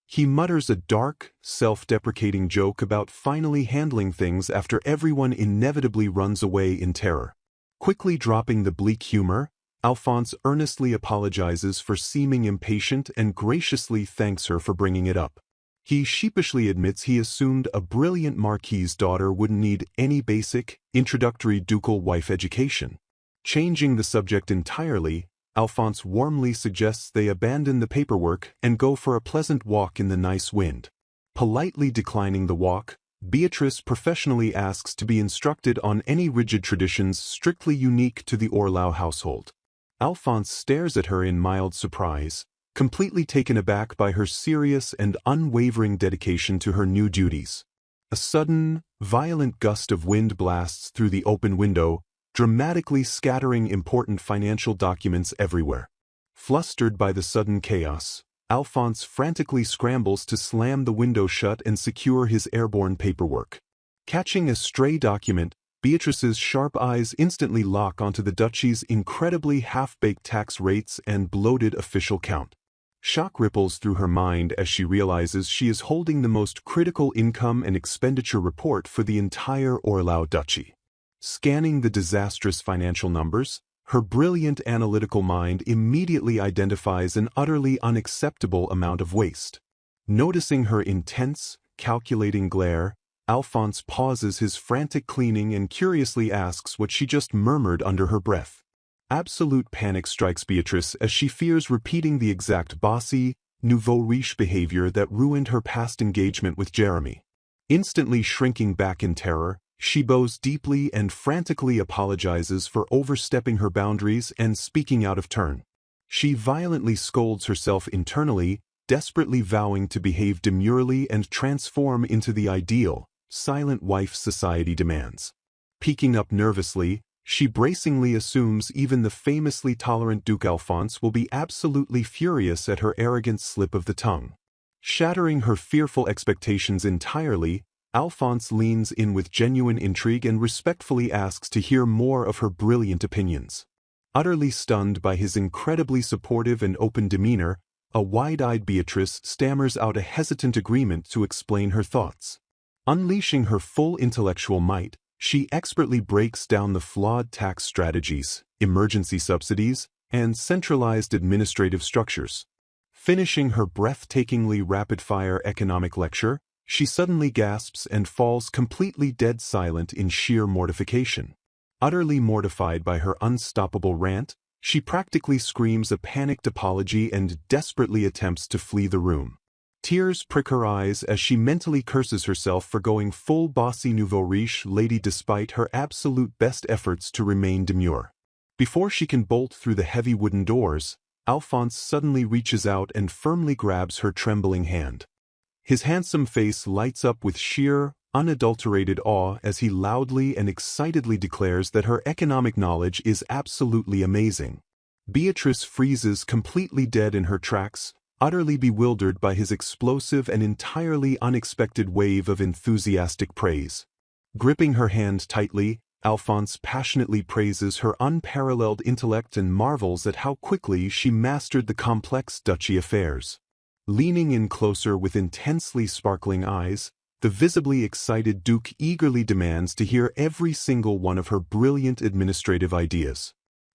He mutters a dark, self-deprecating joke about finally handling things after everyone inevitably runs away in terror. Quickly dropping the bleak humor, Alphonse earnestly apologizes for seeming impatient and graciously thanks her for bringing it up. He sheepishly admits he assumed a brilliant marquis's daughter wouldn't need any basic, introductory ducal wife education. Changing the subject entirely, Alphonse warmly suggests they abandon the paperwork and go for a pleasant walk in the nice wind. Politely declining the walk, Beatrice professionally asks to be instructed on any rigid traditions strictly unique to the Orlau household. Alphonse stares at her in mild surprise, completely taken aback by her serious and unwavering dedication to her new duties. A sudden, violent gust of wind blasts through the open window, dramatically scattering important financial documents everywhere. Flustered by the sudden chaos, Alphonse frantically scrambles to slam the window shut and secure his airborne paperwork. Catching a stray document, Beatrice's sharp eyes instantly lock onto the duchy's incredibly half-baked tax rates and bloated official count. Shock ripples through her mind as she realizes she is holding the most critical income and expenditure report for the entire Orlau duchy. Scanning the disastrous financial numbers, her brilliant analytical mind immediately identifies an utterly unacceptable amount of waste. Noticing her intense, calculating glare, Alphonse pauses his frantic cleaning and curiously asks what she just murmured under her breath. Absolute panic strikes Beatrice as she fears repeating the exact bossy, nouveau riche behavior that ruined her past engagement with Jeremy. Instantly shrinking back in terror, she bows deeply and frantically apologizes for overstepping her boundaries and speaking out of turn. She violently scolds herself internally, desperately vowing to behave demurely and transform into the ideal, silent wife society demands. Peeking up nervously, she bracingly assumes even the famously tolerant Duke Alphonse will be absolutely furious at her arrogant slip of the tongue. Shattering her fearful expectations entirely, Alphonse leans in with genuine intrigue and respectfully asks to hear more of her brilliant opinions. Utterly stunned by his incredibly supportive and open demeanor, A wide-eyed Beatrice stammers out a hesitant agreement to explain her thoughts. Unleashing her full intellectual might, she expertly breaks down the flawed tax strategies, emergency subsidies, and centralized administrative structures. Finishing her breathtakingly rapid-fire economic lecture, she suddenly gasps and falls completely dead silent in sheer mortification. Utterly mortified by her unstoppable rant, she practically screams a panicked apology and desperately attempts to flee the room. Tears prick her eyes as she mentally curses herself for going full bossy nouveau riche lady despite her absolute best efforts to remain demure. Before she can bolt through the heavy wooden doors, Alphonse suddenly reaches out and firmly grabs her trembling hand. His handsome face lights up with sheer, unadulterated awe as he loudly and excitedly declares that her economic knowledge is absolutely amazing. Beatrice freezes completely dead in her tracks, utterly bewildered by his explosive and entirely unexpected wave of enthusiastic praise. Gripping her hand tightly, Alphonse passionately praises her unparalleled intellect and marvels at how quickly she mastered the complex duchy affairs. Leaning in closer with intensely sparkling eyes, the visibly excited Duke eagerly demands to hear every single one of her brilliant administrative ideas.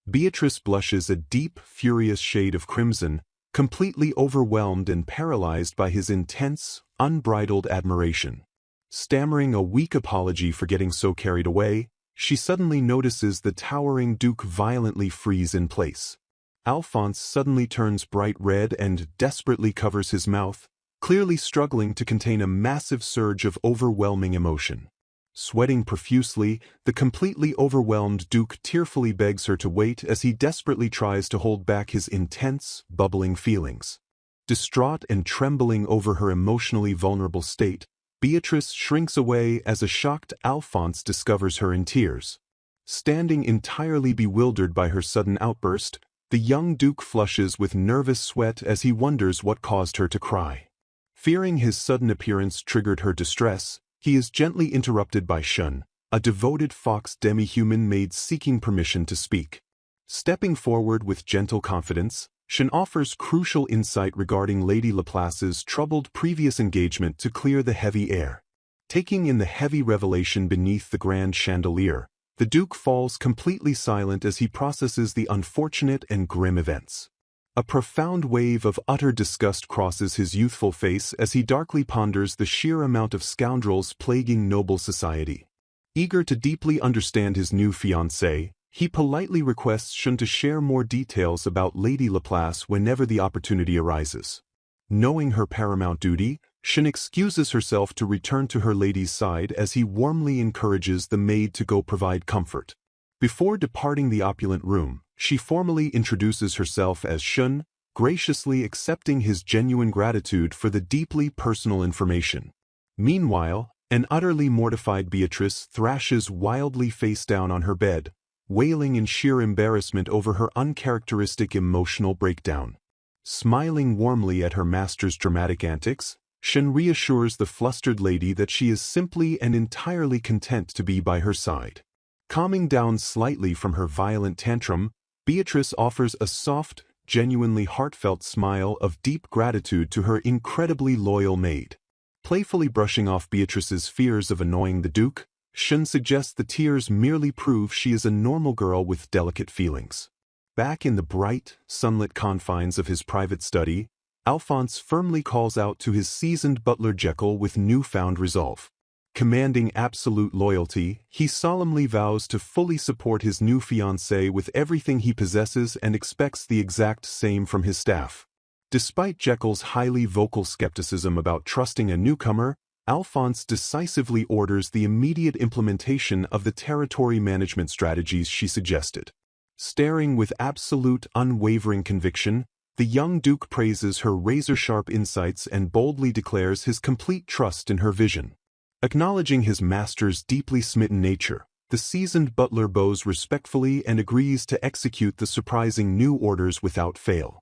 Beatrice blushes a deep, furious shade of crimson, completely overwhelmed and paralyzed by his intense, unbridled admiration. Stammering a weak apology for getting so carried away, she suddenly notices the towering Duke violently freeze in place. Alphonse suddenly turns bright red and desperately covers his mouth, clearly struggling to contain a massive surge of overwhelming emotion. Sweating profusely, the completely overwhelmed Duke tearfully begs her to wait as he desperately tries to hold back his intense, bubbling feelings. Distraught and trembling over her emotionally vulnerable state, Beatrice shrinks away as a shocked Alphonse discovers her in tears. Standing entirely bewildered by her sudden outburst, the young Duke flushes with nervous sweat as he wonders what caused her to cry. Fearing his sudden appearance triggered her distress, he is gently interrupted by Shun, a devoted fox demi-human maid seeking permission to speak. Stepping forward with gentle confidence, Shun offers crucial insight regarding Lady Laplace's troubled previous engagement to clear the heavy air. Taking in the heavy revelation beneath the grand chandelier, the Duke falls completely silent as he processes the unfortunate and grim events. A profound wave of utter disgust crosses his youthful face as he darkly ponders the sheer amount of scoundrels plaguing noble society. Eager to deeply understand his new fiancée, he politely requests Shun to share more details about Lady Laplace whenever the opportunity arises. Knowing her paramount duty, Shun excuses herself to return to her lady's side as he warmly encourages the maid to go provide comfort. Before departing the opulent room, she formally introduces herself as Shun, graciously accepting his genuine gratitude for the deeply personal information. Meanwhile, an utterly mortified Beatrice thrashes wildly face down on her bed, wailing in sheer embarrassment over her uncharacteristic emotional breakdown. Smiling warmly at her master's dramatic antics, Shun reassures the flustered lady that she is simply and entirely content to be by her side. Calming down slightly from her violent tantrum, Beatrice offers a soft, genuinely heartfelt smile of deep gratitude to her incredibly loyal maid. Playfully brushing off Beatrice's fears of annoying the Duke, Shun suggests the tears merely prove she is a normal girl with delicate feelings. Back in the bright, sunlit confines of his private study, Alphonse firmly calls out to his seasoned butler Jekyll with newfound resolve. Commanding absolute loyalty, he solemnly vows to fully support his new fiancée with everything he possesses and expects the exact same from his staff. Despite Jekyll's highly vocal skepticism about trusting a newcomer, Alphonse decisively orders the immediate implementation of the territory management strategies she suggested. Staring with absolute, unwavering conviction, the young Duke praises her razor-sharp insights and boldly declares his complete trust in her vision. Acknowledging his master's deeply smitten nature, the seasoned butler bows respectfully and agrees to execute the surprising new orders without fail.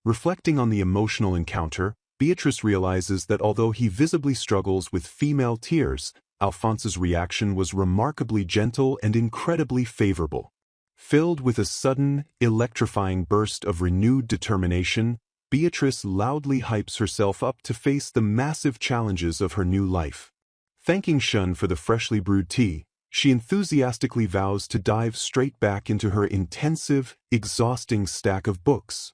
Reflecting on the emotional encounter, Beatrice realizes that although he visibly struggles with female tears, Alphonse's reaction was remarkably gentle and incredibly favorable. Filled with a sudden, electrifying burst of renewed determination, Beatrice loudly hypes herself up to face the massive challenges of her new life. Thanking Shun for the freshly brewed tea, she enthusiastically vows to dive straight back into her intensive, exhausting stack of books.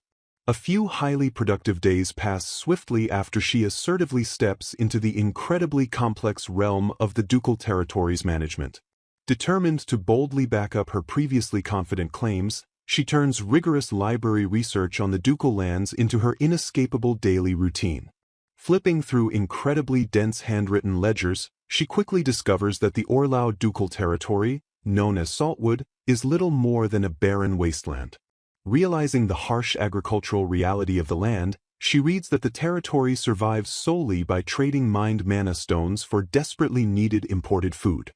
A few highly productive days pass swiftly after she assertively steps into the incredibly complex realm of the ducal territories management. Determined to boldly back up her previously confident claims, she turns rigorous library research on the ducal lands into her inescapable daily routine. Flipping through incredibly dense handwritten ledgers, she quickly discovers that the Orlau ducal territory, known as Saltwood, is little more than a barren wasteland. Realizing the harsh agricultural reality of the land, she reads that the territory survives solely by trading mined mana stones for desperately needed imported food.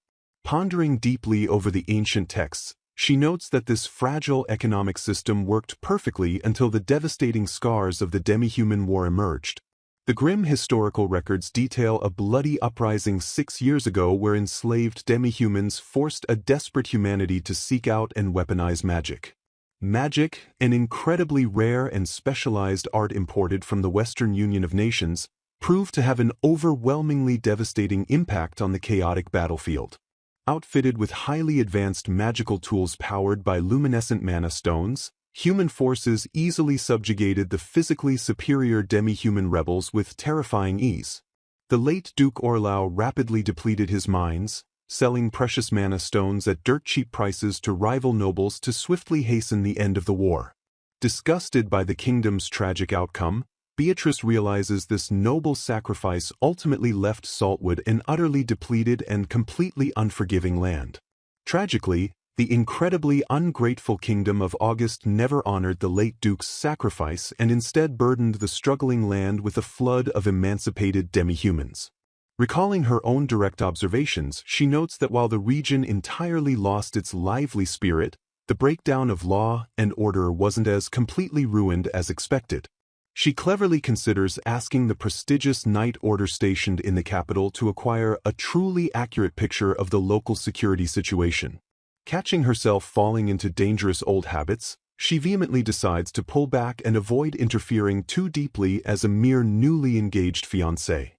Pondering deeply over the ancient texts, she notes that this fragile economic system worked perfectly until the devastating scars of the demi-human war emerged. The grim historical records detail a bloody uprising 6 years ago where enslaved demi-humans forced a desperate humanity to seek out and weaponize magic. Magic, an incredibly rare and specialized art imported from the Western Union of Nations, proved to have an overwhelmingly devastating impact on the chaotic battlefield. Outfitted with highly advanced magical tools powered by luminescent mana stones, human forces easily subjugated the physically superior demi-human rebels with terrifying ease. The late Duke Orlau rapidly depleted his mines, selling precious mana stones at dirt-cheap prices to rival nobles to swiftly hasten the end of the war. Disgusted by the kingdom's tragic outcome, Beatrice realizes this noble sacrifice ultimately left Saltwood an utterly depleted and completely unforgiving land. Tragically, the incredibly ungrateful kingdom of August never honored the late Duke's sacrifice and instead burdened the struggling land with a flood of emancipated demi-humans. Recalling her own direct observations, she notes that while the region entirely lost its lively spirit, the breakdown of law and order wasn't as completely ruined as expected. She cleverly considers asking the prestigious Night Order stationed in the capital to acquire a truly accurate picture of the local security situation. Catching herself falling into dangerous old habits, she vehemently decides to pull back and avoid interfering too deeply as a mere newly engaged fiancé.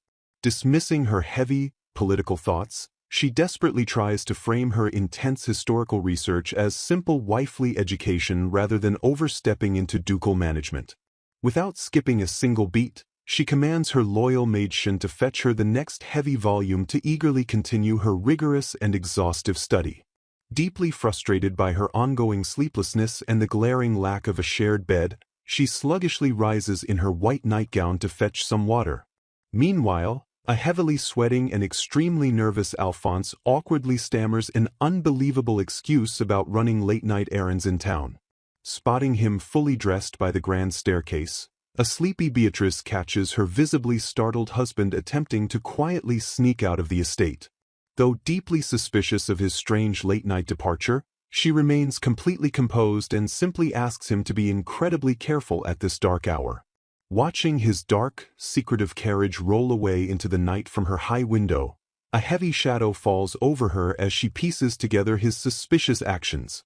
Dismissing her heavy, political thoughts, she desperately tries to frame her intense historical research as simple wifely education rather than overstepping into ducal management. Without skipping a single beat, she commands her loyal maid Shun to fetch her the next heavy volume to eagerly continue her rigorous and exhaustive study. Deeply frustrated by her ongoing sleeplessness and the glaring lack of a shared bed, she sluggishly rises in her white nightgown to fetch some water. Meanwhile, a heavily sweating and extremely nervous Alphonse awkwardly stammers an unbelievable excuse about running late-night errands in town. Spotting him fully dressed by the grand staircase, a sleepy Beatrice catches her visibly startled husband attempting to quietly sneak out of the estate. Though deeply suspicious of his strange late-night departure, she remains completely composed and simply asks him to be incredibly careful at this dark hour. Watching his dark, secretive carriage roll away into the night from her high window, a heavy shadow falls over her as she pieces together his suspicious actions.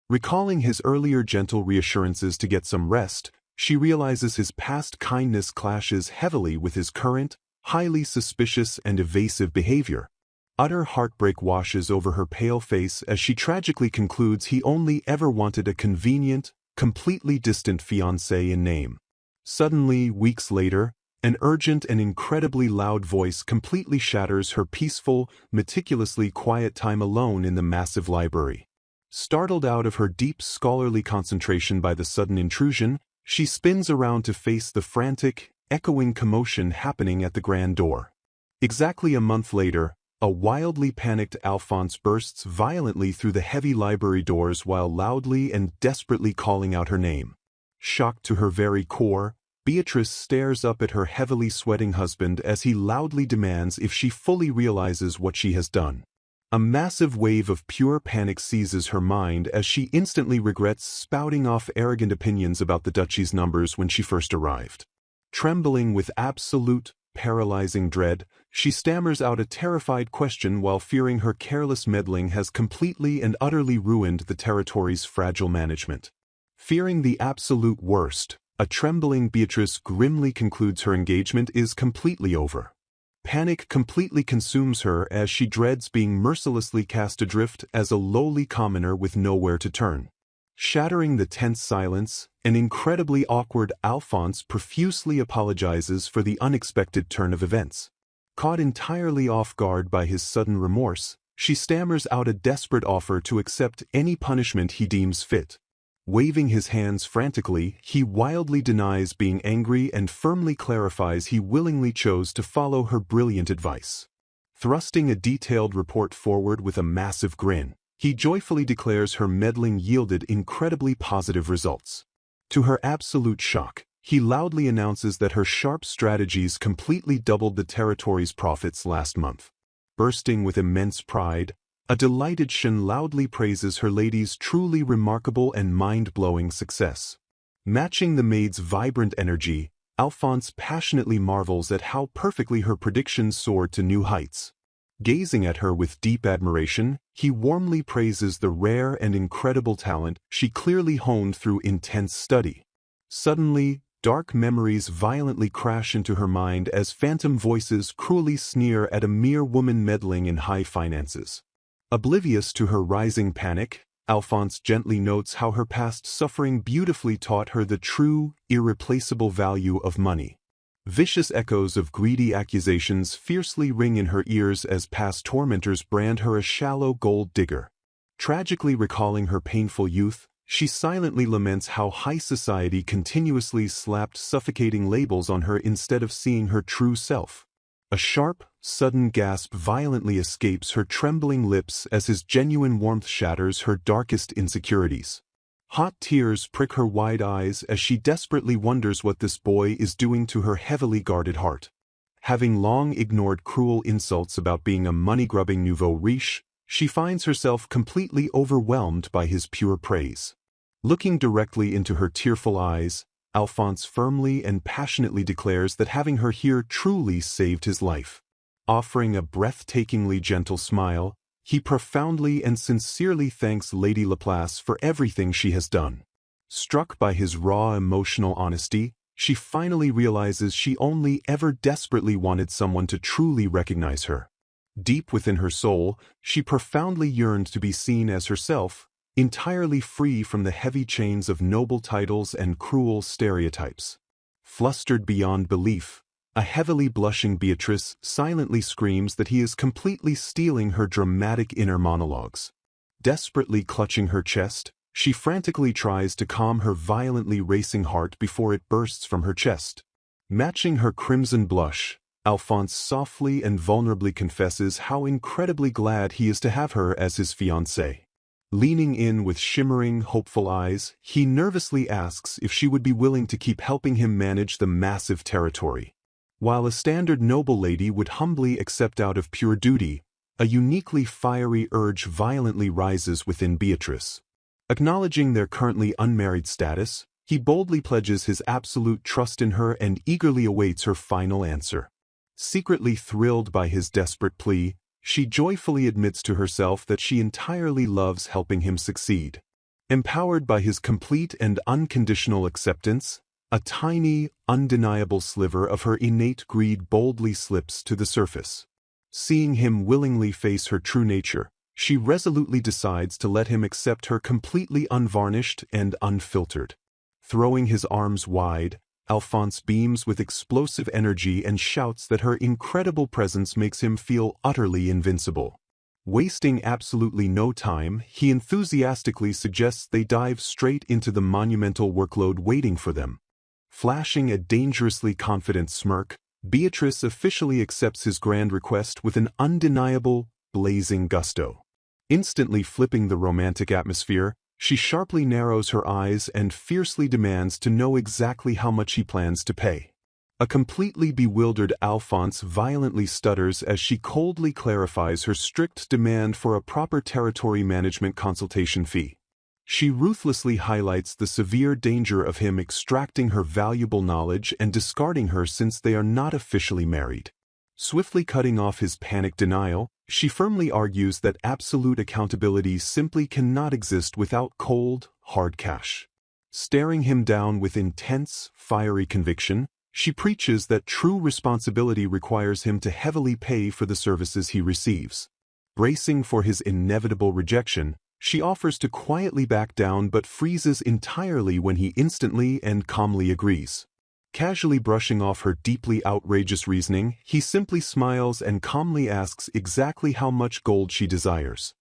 Recalling his earlier gentle reassurances to get some rest, she realizes his past kindness clashes heavily with his current, highly suspicious and evasive behavior. Utter heartbreak washes over her pale face as she tragically concludes he only ever wanted a convenient, completely distant fiancé in name. Suddenly, weeks later, an urgent and incredibly loud voice completely shatters her peaceful, meticulously quiet time alone in the massive library. Startled out of her deep scholarly concentration by the sudden intrusion, she spins around to face the frantic, echoing commotion happening at the grand door. Exactly a month later, a wildly panicked Alphonse bursts violently through the heavy library doors while loudly and desperately calling out her name. Shocked to her very core, Beatrice stares up at her heavily sweating husband as he loudly demands if she fully realizes what she has done. A massive wave of pure panic seizes her mind as she instantly regrets spouting off arrogant opinions about the duchy's numbers when she first arrived. Trembling with absolute, paralyzing dread, she stammers out a terrified question while fearing her careless meddling has completely and utterly ruined the territory's fragile management. Fearing the absolute worst, A trembling Beatrice grimly concludes her engagement is completely over. Panic completely consumes her as she dreads being mercilessly cast adrift as a lowly commoner with nowhere to turn. Shattering the tense silence, an incredibly awkward Alphonse profusely apologizes for the unexpected turn of events. Caught entirely off guard by his sudden remorse, she stammers out a desperate offer to accept any punishment he deems fit. Waving his hands frantically, he wildly denies being angry and firmly clarifies he willingly chose to follow her brilliant advice. Thrusting a detailed report forward with a massive grin, he joyfully declares her meddling yielded incredibly positive results. To her absolute shock, he loudly announces that her sharp strategies completely doubled the territory's profits last month. Bursting with immense pride, a delighted Shen loudly praises her lady's truly remarkable and mind-blowing success. Matching the maid's vibrant energy, Alphonse passionately marvels at how perfectly her predictions soared to new heights. Gazing at her with deep admiration, he warmly praises the rare and incredible talent she clearly honed through intense study. Suddenly, dark memories violently crash into her mind as phantom voices cruelly sneer at a mere woman meddling in high finances. Oblivious to her rising panic, Alphonse gently notes how her past suffering beautifully taught her the true, irreplaceable value of money. Vicious echoes of greedy accusations fiercely ring in her ears as past tormentors brand her a shallow gold digger. Tragically recalling her painful youth, she silently laments how high society continuously slapped suffocating labels on her instead of seeing her true self. A sharp, sudden gasp violently escapes her trembling lips as his genuine warmth shatters her darkest insecurities. Hot tears prick her wide eyes as she desperately wonders what this boy is doing to her heavily guarded heart. Having long ignored cruel insults about being a money-grubbing nouveau riche, she finds herself completely overwhelmed by his pure praise. Looking directly into her tearful eyes, Alphonse firmly and passionately declares that having her here truly saved his life. Offering a breathtakingly gentle smile, he profoundly and sincerely thanks Lady Laplace for everything she has done. Struck by his raw emotional honesty, she finally realizes she only ever desperately wanted someone to truly recognize her. Deep within her soul, she profoundly yearned to be seen as herself, entirely free from the heavy chains of noble titles and cruel stereotypes. Flustered beyond belief, a heavily blushing Beatrice silently screams that he is completely stealing her dramatic inner monologues. Desperately clutching her chest, she frantically tries to calm her violently racing heart before it bursts from her chest. Matching her crimson blush, Alphonse softly and vulnerably confesses how incredibly glad he is to have her as his fiancée. Leaning in with shimmering, hopeful eyes, he nervously asks if she would be willing to keep helping him manage the massive territory. While a standard noble lady would humbly accept out of pure duty, a uniquely fiery urge violently rises within Beatrice. Acknowledging their currently unmarried status, he boldly pledges his absolute trust in her and eagerly awaits her final answer. Secretly thrilled by his desperate plea, she joyfully admits to herself that she entirely loves helping him succeed. Empowered by his complete and unconditional acceptance, a tiny, undeniable sliver of her innate greed boldly slips to the surface. Seeing him willingly face her true nature, she resolutely decides to let him accept her completely unvarnished and unfiltered. Throwing his arms wide, Alphonse beams with explosive energy and shouts that her incredible presence makes him feel utterly invincible. Wasting absolutely no time, he enthusiastically suggests they dive straight into the monumental workload waiting for them. Flashing a dangerously confident smirk, Beatrice officially accepts his grand request with an undeniable, blazing gusto. Instantly flipping the romantic atmosphere, she sharply narrows her eyes and fiercely demands to know exactly how much he plans to pay. A completely bewildered Alphonse violently stutters as she coldly clarifies her strict demand for a proper territory management consultation fee. She ruthlessly highlights the severe danger of him extracting her valuable knowledge and discarding her since they are not officially married. Swiftly cutting off his panicked denial, she firmly argues that absolute accountability simply cannot exist without cold, hard cash. Staring him down with intense, fiery conviction, she preaches that true responsibility requires him to heavily pay for the services he receives. Bracing for his inevitable rejection, she offers to quietly back down but freezes entirely when he instantly and calmly agrees. Casually brushing off her deeply outrageous reasoning, he simply smiles and calmly asks exactly how much gold she desires.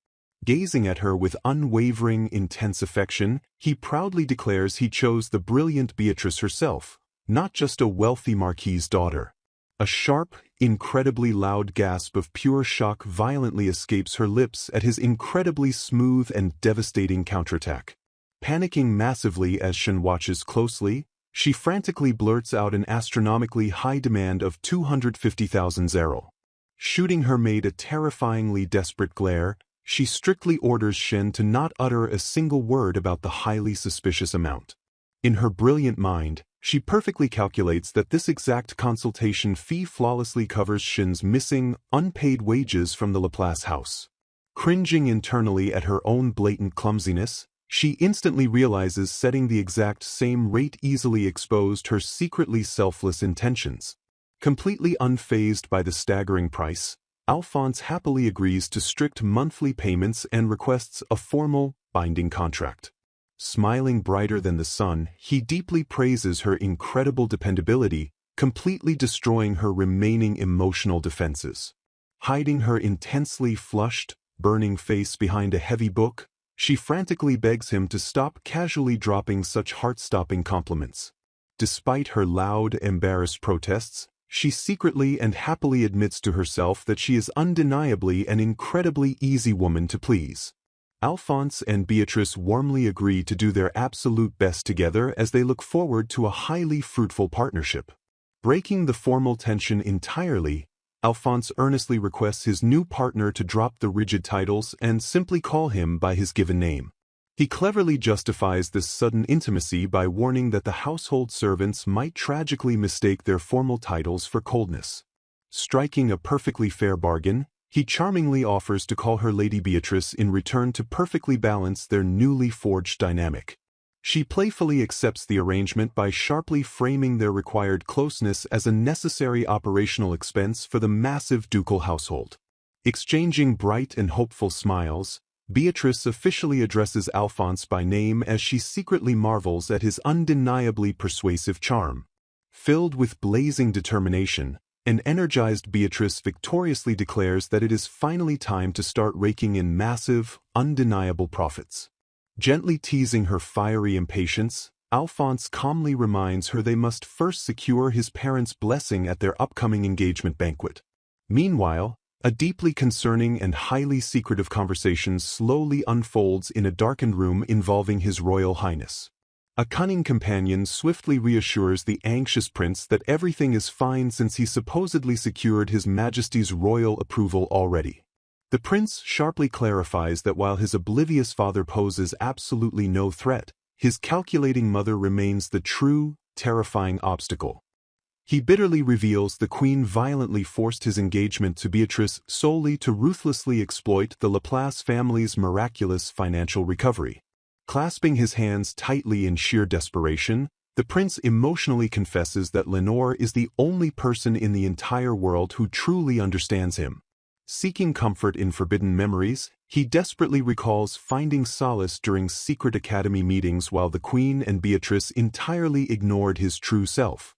Gazing at her with unwavering, intense affection, he proudly declares he chose the brilliant Beatrice herself, not just a wealthy marquis's daughter. A sharp, incredibly loud gasp of pure shock violently escapes her lips at his incredibly smooth and devastating counterattack. Panicking massively as Shen watches closely, she frantically blurts out an astronomically high demand of 250,000 zero. Shooting her maid a terrifyingly desperate glare, she strictly orders Shen to not utter a single word about the highly suspicious amount. In her brilliant mind, she perfectly calculates that this exact consultation fee flawlessly covers Shen's missing, unpaid wages from the Laplace house. Cringing internally at her own blatant clumsiness, she instantly realizes setting the exact same rate easily exposed her secretly selfless intentions. Completely unfazed by the staggering price, Alphonse happily agrees to strict monthly payments and requests a formal, binding contract. Smiling brighter than the sun, he deeply praises her incredible dependability, completely destroying her remaining emotional defenses. Hiding her intensely flushed, burning face behind a heavy book, she frantically begs him to stop casually dropping such heart-stopping compliments. Despite her loud, embarrassed protests, she secretly and happily admits to herself that she is undeniably an incredibly easy woman to please. Alphonse and Beatrice warmly agree to do their absolute best together as they look forward to a highly fruitful partnership. Breaking the formal tension entirely, Alphonse earnestly requests his new partner to drop the rigid titles and simply call him by his given name. He cleverly justifies this sudden intimacy by warning that the household servants might tragically mistake their formal titles for coldness. Striking a perfectly fair bargain, he charmingly offers to call her Lady Beatrice in return to perfectly balance their newly forged dynamic. She playfully accepts the arrangement by sharply framing their required closeness as a necessary operational expense for the massive ducal household. Exchanging bright and hopeful smiles, Beatrice officially addresses Alphonse by name as she secretly marvels at his undeniably persuasive charm. Filled with blazing determination, an energized Beatrice victoriously declares that it is finally time to start raking in massive, undeniable profits. Gently teasing her fiery impatience, Alphonse calmly reminds her they must first secure his parents' blessing at their upcoming engagement banquet. Meanwhile, a deeply concerning and highly secretive conversation slowly unfolds in a darkened room involving His Royal Highness. A cunning companion swiftly reassures the anxious prince that everything is fine since he supposedly secured His Majesty's royal approval already. The prince sharply clarifies that while his oblivious father poses absolutely no threat, his calculating mother remains the true, terrifying obstacle. He bitterly reveals the queen violently forced his engagement to Beatrice solely to ruthlessly exploit the Laplace family's miraculous financial recovery. Clasping his hands tightly in sheer desperation, the prince emotionally confesses that Lenore is the only person in the entire world who truly understands him. Seeking comfort in forbidden memories, he desperately recalls finding solace during secret academy meetings while the queen and Beatrice entirely ignored his true self.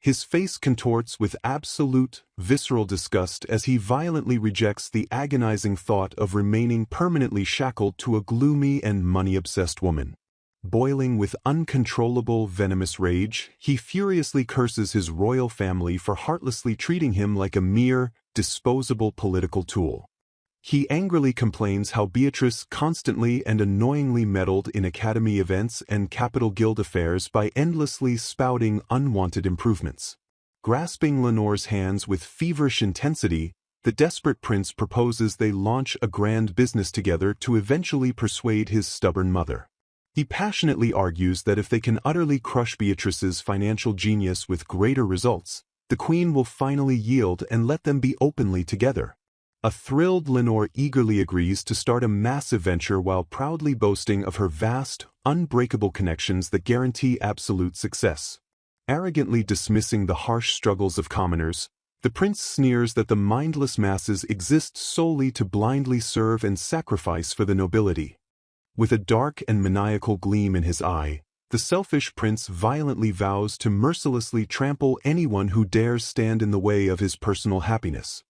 His face contorts with absolute, visceral disgust as he violently rejects the agonizing thought of remaining permanently shackled to a gloomy and money-obsessed woman. Boiling with uncontrollable, venomous rage, he furiously curses his royal family for heartlessly treating him like a mere, disposable political tool. He angrily complains how Beatrice constantly and annoyingly meddled in academy events and capital guild affairs by endlessly spouting unwanted improvements. Grasping Lenore's hands with feverish intensity, the desperate prince proposes they launch a grand business together to eventually persuade his stubborn mother. He passionately argues that if they can utterly crush Beatrice's financial genius with greater results, the queen will finally yield and let them be openly together. A thrilled Lenore eagerly agrees to start a massive venture while proudly boasting of her vast, unbreakable connections that guarantee absolute success. Arrogantly dismissing the harsh struggles of commoners, the prince sneers that the mindless masses exist solely to blindly serve and sacrifice for the nobility. With a dark and maniacal gleam in his eye, the selfish prince violently vows to mercilessly trample anyone who dares stand in the way of his personal happiness.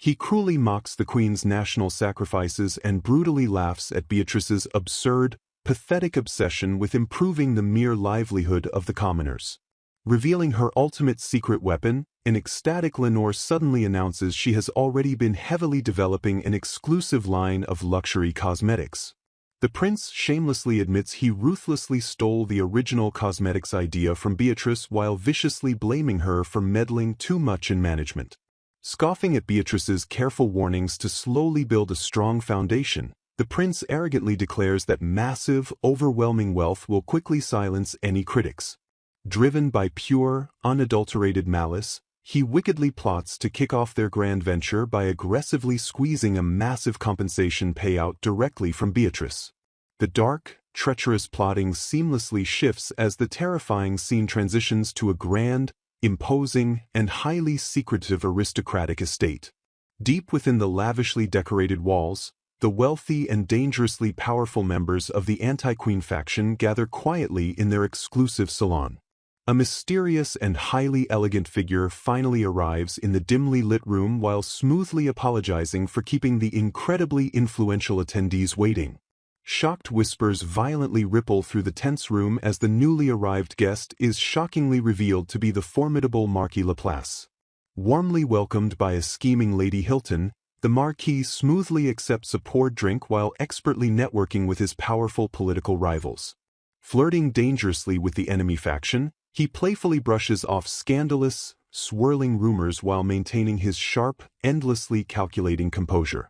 He cruelly mocks the queen's national sacrifices and brutally laughs at Beatrice's absurd, pathetic obsession with improving the mere livelihood of the commoners. Revealing her ultimate secret weapon, an ecstatic Lenore suddenly announces she has already been heavily developing an exclusive line of luxury cosmetics. The prince shamelessly admits he ruthlessly stole the original cosmetics idea from Beatrice while viciously blaming her for meddling too much in management. Scoffing at Beatrice's careful warnings to slowly build a strong foundation, the prince arrogantly declares that massive, overwhelming wealth will quickly silence any critics. Driven by pure, unadulterated malice, he wickedly plots to kick off their grand venture by aggressively squeezing a massive compensation payout directly from Beatrice. The dark, treacherous plotting seamlessly shifts as the terrifying scene transitions to a grand, imposing, and highly secretive aristocratic estate. Deep within the lavishly decorated walls, the wealthy and dangerously powerful members of the anti-queen faction gather quietly in their exclusive salon. A mysterious and highly elegant figure finally arrives in the dimly lit room while smoothly apologizing for keeping the incredibly influential attendees waiting. Shocked whispers violently ripple through the tense room as the newly arrived guest is shockingly revealed to be the formidable Marquis Laplace. Warmly welcomed by a scheming Lady Hilton, the Marquis smoothly accepts a poured drink while expertly networking with his powerful political rivals. Flirting dangerously with the enemy faction, he playfully brushes off scandalous, swirling rumors while maintaining his sharp, endlessly calculating composure.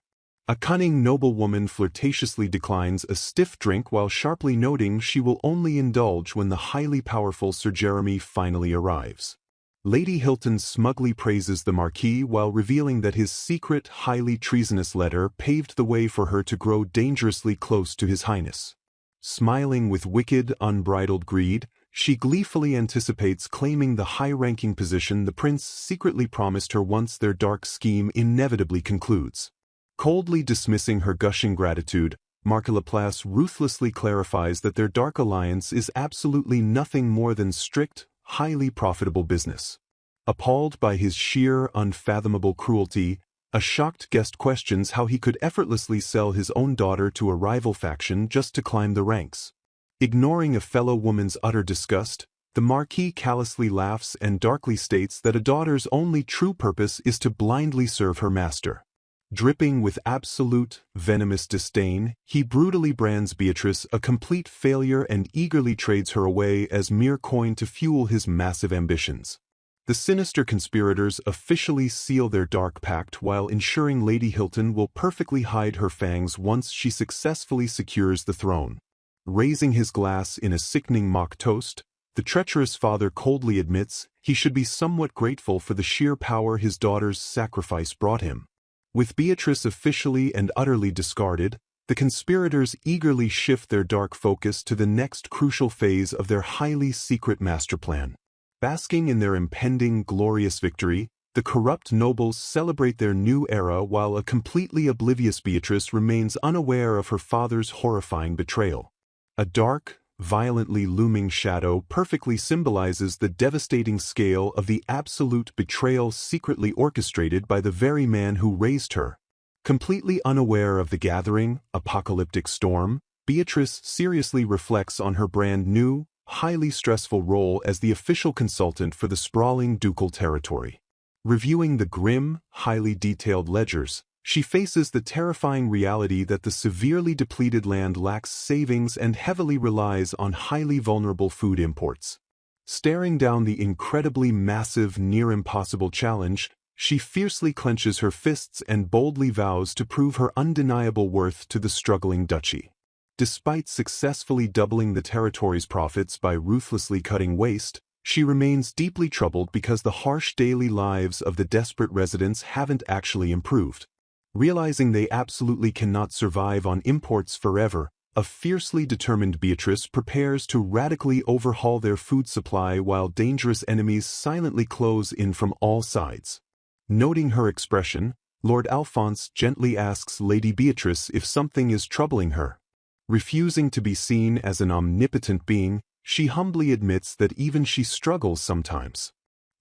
A cunning noblewoman flirtatiously declines a stiff drink while sharply noting she will only indulge when the highly powerful Sir Jeremy finally arrives. Lady Hilton smugly praises the Marquis while revealing that his secret, highly treasonous letter paved the way for her to grow dangerously close to His Highness. Smiling with wicked, unbridled greed, she gleefully anticipates claiming the high-ranking position the prince secretly promised her once their dark scheme inevitably concludes. Coldly dismissing her gushing gratitude, Marquis Laplace ruthlessly clarifies that their dark alliance is absolutely nothing more than strict, highly profitable business. Appalled by his sheer, unfathomable cruelty, a shocked guest questions how he could effortlessly sell his own daughter to a rival faction just to climb the ranks. Ignoring a fellow woman's utter disgust, the Marquis callously laughs and darkly states that a daughter's only true purpose is to blindly serve her master. Dripping with absolute, venomous disdain, he brutally brands Beatrice a complete failure and eagerly trades her away as mere coin to fuel his massive ambitions. The sinister conspirators officially seal their dark pact while ensuring Lady Hilton will perfectly hide her fangs once she successfully secures the throne. Raising his glass in a sickening mock toast, the treacherous father coldly admits he should be somewhat grateful for the sheer power his daughter's sacrifice brought him. With Beatrice officially and utterly discarded, the conspirators eagerly shift their dark focus to the next crucial phase of their highly secret master plan. Basking in their impending glorious victory, the corrupt nobles celebrate their new era while a completely oblivious Beatrice remains unaware of her father's horrifying betrayal. A dark, violently looming shadow perfectly symbolizes the devastating scale of the absolute betrayal secretly orchestrated by the very man who raised her. Completely unaware of the gathering, apocalyptic storm, Beatrice seriously reflects on her brand new, highly stressful role as the official consultant for the sprawling ducal territory. Reviewing the grim, highly detailed ledgers, she faces the terrifying reality that the severely depleted land lacks savings and heavily relies on highly vulnerable food imports. Staring down the incredibly massive, near-impossible challenge, she fiercely clenches her fists and boldly vows to prove her undeniable worth to the struggling duchy. Despite successfully doubling the territory's profits by ruthlessly cutting waste, she remains deeply troubled because the harsh daily lives of the desperate residents haven't actually improved. Realizing they absolutely cannot survive on imports forever, a fiercely determined Beatrice prepares to radically overhaul their food supply while dangerous enemies silently close in from all sides. Noting her expression, Lord Alphonse gently asks Lady Beatrice if something is troubling her. Refusing to be seen as an omnipotent being, she humbly admits that even she struggles sometimes.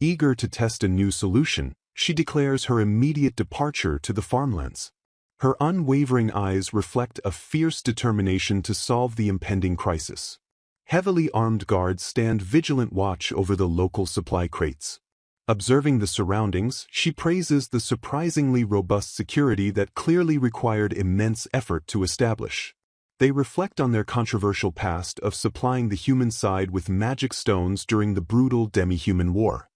Eager to test a new solution, she declares her immediate departure to the farmlands. Her unwavering eyes reflect a fierce determination to solve the impending crisis. Heavily armed guards stand vigilant watch over the local supply crates. Observing the surroundings, she praises the surprisingly robust security that clearly required immense effort to establish. They reflect on their controversial past of supplying the human side with magic stones during the brutal demi-human war.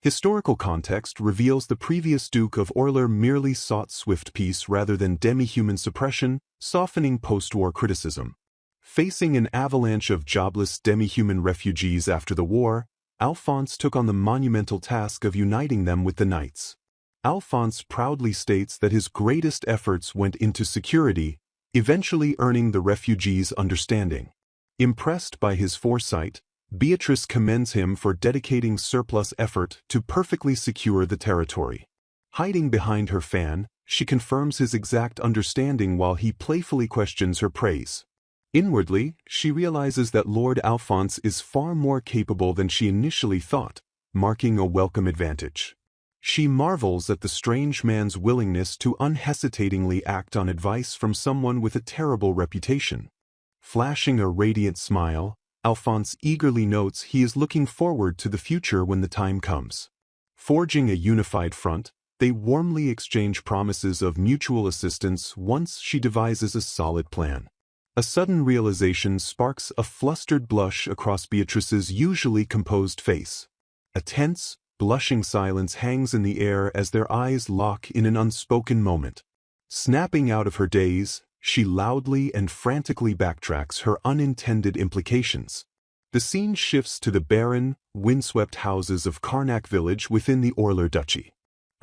Historical context reveals the previous Duke of Orleans merely sought swift peace rather than demi-human suppression, softening post-war criticism. Facing an avalanche of jobless demi-human refugees after the war, Alphonse took on the monumental task of uniting them with the knights. Alphonse proudly states that his greatest efforts went into security, eventually earning the refugees' understanding. Impressed by his foresight, Beatrice commends him for dedicating surplus effort to perfectly secure the territory. Hiding behind her fan, she confirms his exact understanding while he playfully questions her praise. Inwardly, she realizes that Lord Alphonse is far more capable than she initially thought, marking a welcome advantage. She marvels at the strange man's willingness to unhesitatingly act on advice from someone with a terrible reputation. Flashing a radiant smile, Alphonse eagerly notes he is looking forward to the future when the time comes. Forging a unified front, they warmly exchange promises of mutual assistance once she devises a solid plan. A sudden realization sparks a flustered blush across Beatrice's usually composed face. A tense, blushing silence hangs in the air as their eyes lock in an unspoken moment. Snapping out of her daze, she loudly and frantically backtracks her unintended implications. The scene shifts to the barren, windswept houses of Karnak village within the Orleans Duchy.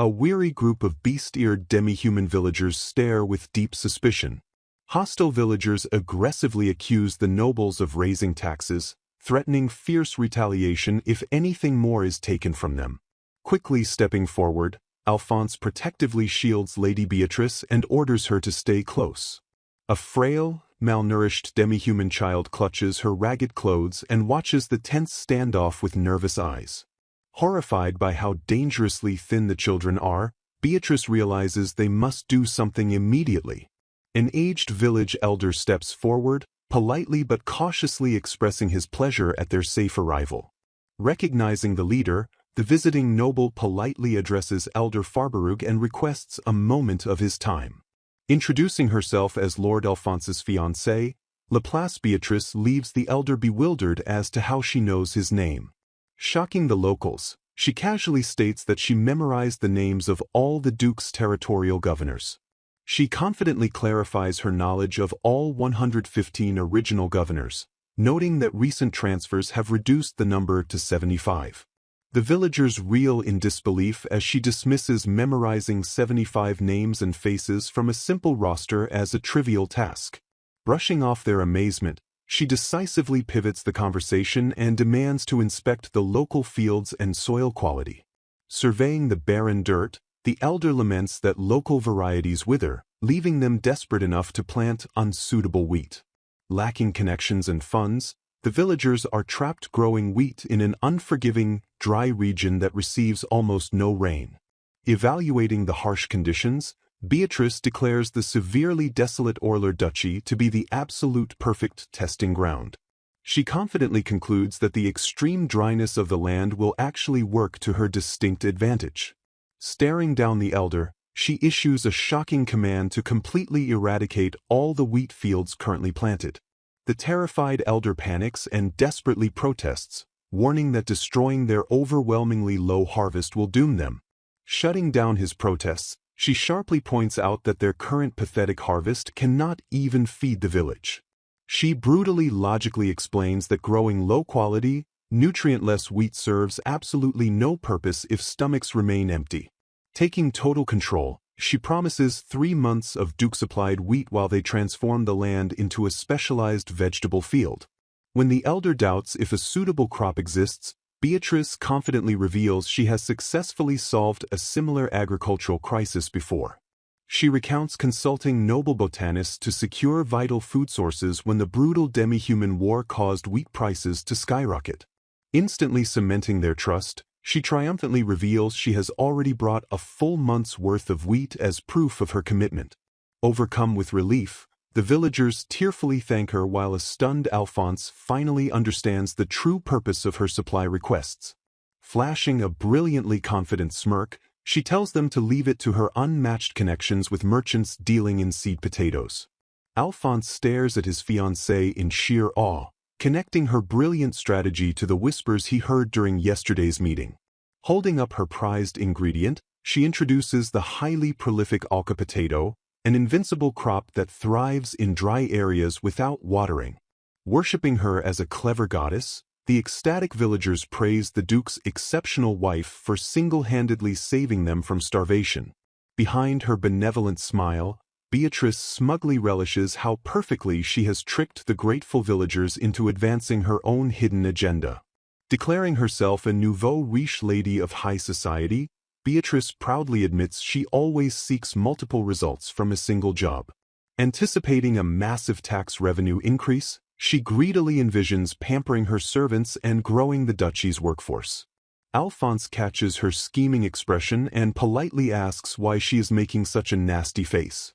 A weary group of beast-eared demi-human villagers stare with deep suspicion. Hostile villagers aggressively accuse the nobles of raising taxes, threatening fierce retaliation if anything more is taken from them. Quickly stepping forward, Alphonse protectively shields Lady Beatrice and orders her to stay close. A frail, malnourished demi-human child clutches her ragged clothes and watches the tense standoff with nervous eyes. Horrified by how dangerously thin the children are, Beatrice realizes they must do something immediately. An aged village elder steps forward, politely but cautiously expressing his pleasure at their safe arrival. Recognizing the leader, the visiting noble politely addresses Elder Farbarug and requests a moment of his time. Introducing herself as Lord Alphonse's fiancée, Laplace Beatrice leaves the elder bewildered as to how she knows his name. Shocking the locals, she casually states that she memorized the names of all the Duke's territorial governors. She confidently clarifies her knowledge of all 115 original governors, noting that recent transfers have reduced the number to 75. The villagers reel in disbelief as she dismisses memorizing 75 names and faces from a simple roster as a trivial task. Brushing off their amazement, she decisively pivots the conversation and demands to inspect the local fields and soil quality. Surveying the barren dirt, the elder laments that local varieties wither, leaving them desperate enough to plant unsuitable wheat. Lacking connections and funds, the villagers are trapped growing wheat in an unforgiving, dry region that receives almost no rain. Evaluating the harsh conditions, Beatrice declares the severely desolate Orleans Duchy to be the absolute perfect testing ground. She confidently concludes that the extreme dryness of the land will actually work to her distinct advantage. Staring down the elder, she issues a shocking command to completely eradicate all the wheat fields currently planted. The terrified elder panics and desperately protests, warning that destroying their overwhelmingly low harvest will doom them. Shutting down his protests, she sharply points out that their current pathetic harvest cannot even feed the village. She brutally logically explains that growing low-quality, nutrient-less wheat serves absolutely no purpose if stomachs remain empty. Taking total control, She promises 3 months of Duke-supplied wheat while they transform the land into a specialized vegetable field. When the elder doubts if a suitable crop exists, Beatrice confidently reveals she has successfully solved a similar agricultural crisis before. She recounts consulting noble botanists to secure vital food sources when the brutal demi-human war caused wheat prices to skyrocket. Instantly cementing their trust, she triumphantly reveals she has already brought a full month's worth of wheat as proof of her commitment. Overcome with relief, the villagers tearfully thank her while a stunned Alphonse finally understands the true purpose of her supply requests. Flashing a brilliantly confident smirk, she tells them to leave it to her unmatched connections with merchants dealing in seed potatoes. Alphonse stares at his fiancée in sheer awe, connecting her brilliant strategy to the whispers he heard during yesterday's meeting. Holding up her prized ingredient, she introduces the highly prolific alca potato, an invincible crop that thrives in dry areas without watering. Worshipping her as a clever goddess, the ecstatic villagers praise the Duke's exceptional wife for single-handedly saving them from starvation. Behind her benevolent smile, Beatrice smugly relishes how perfectly she has tricked the grateful villagers into advancing her own hidden agenda. Declaring herself a nouveau riche lady of high society, Beatrice proudly admits she always seeks multiple results from a single job. Anticipating a massive tax revenue increase, she greedily envisions pampering her servants and growing the duchy's workforce. Alphonse catches her scheming expression and politely asks why she is making such a nasty face.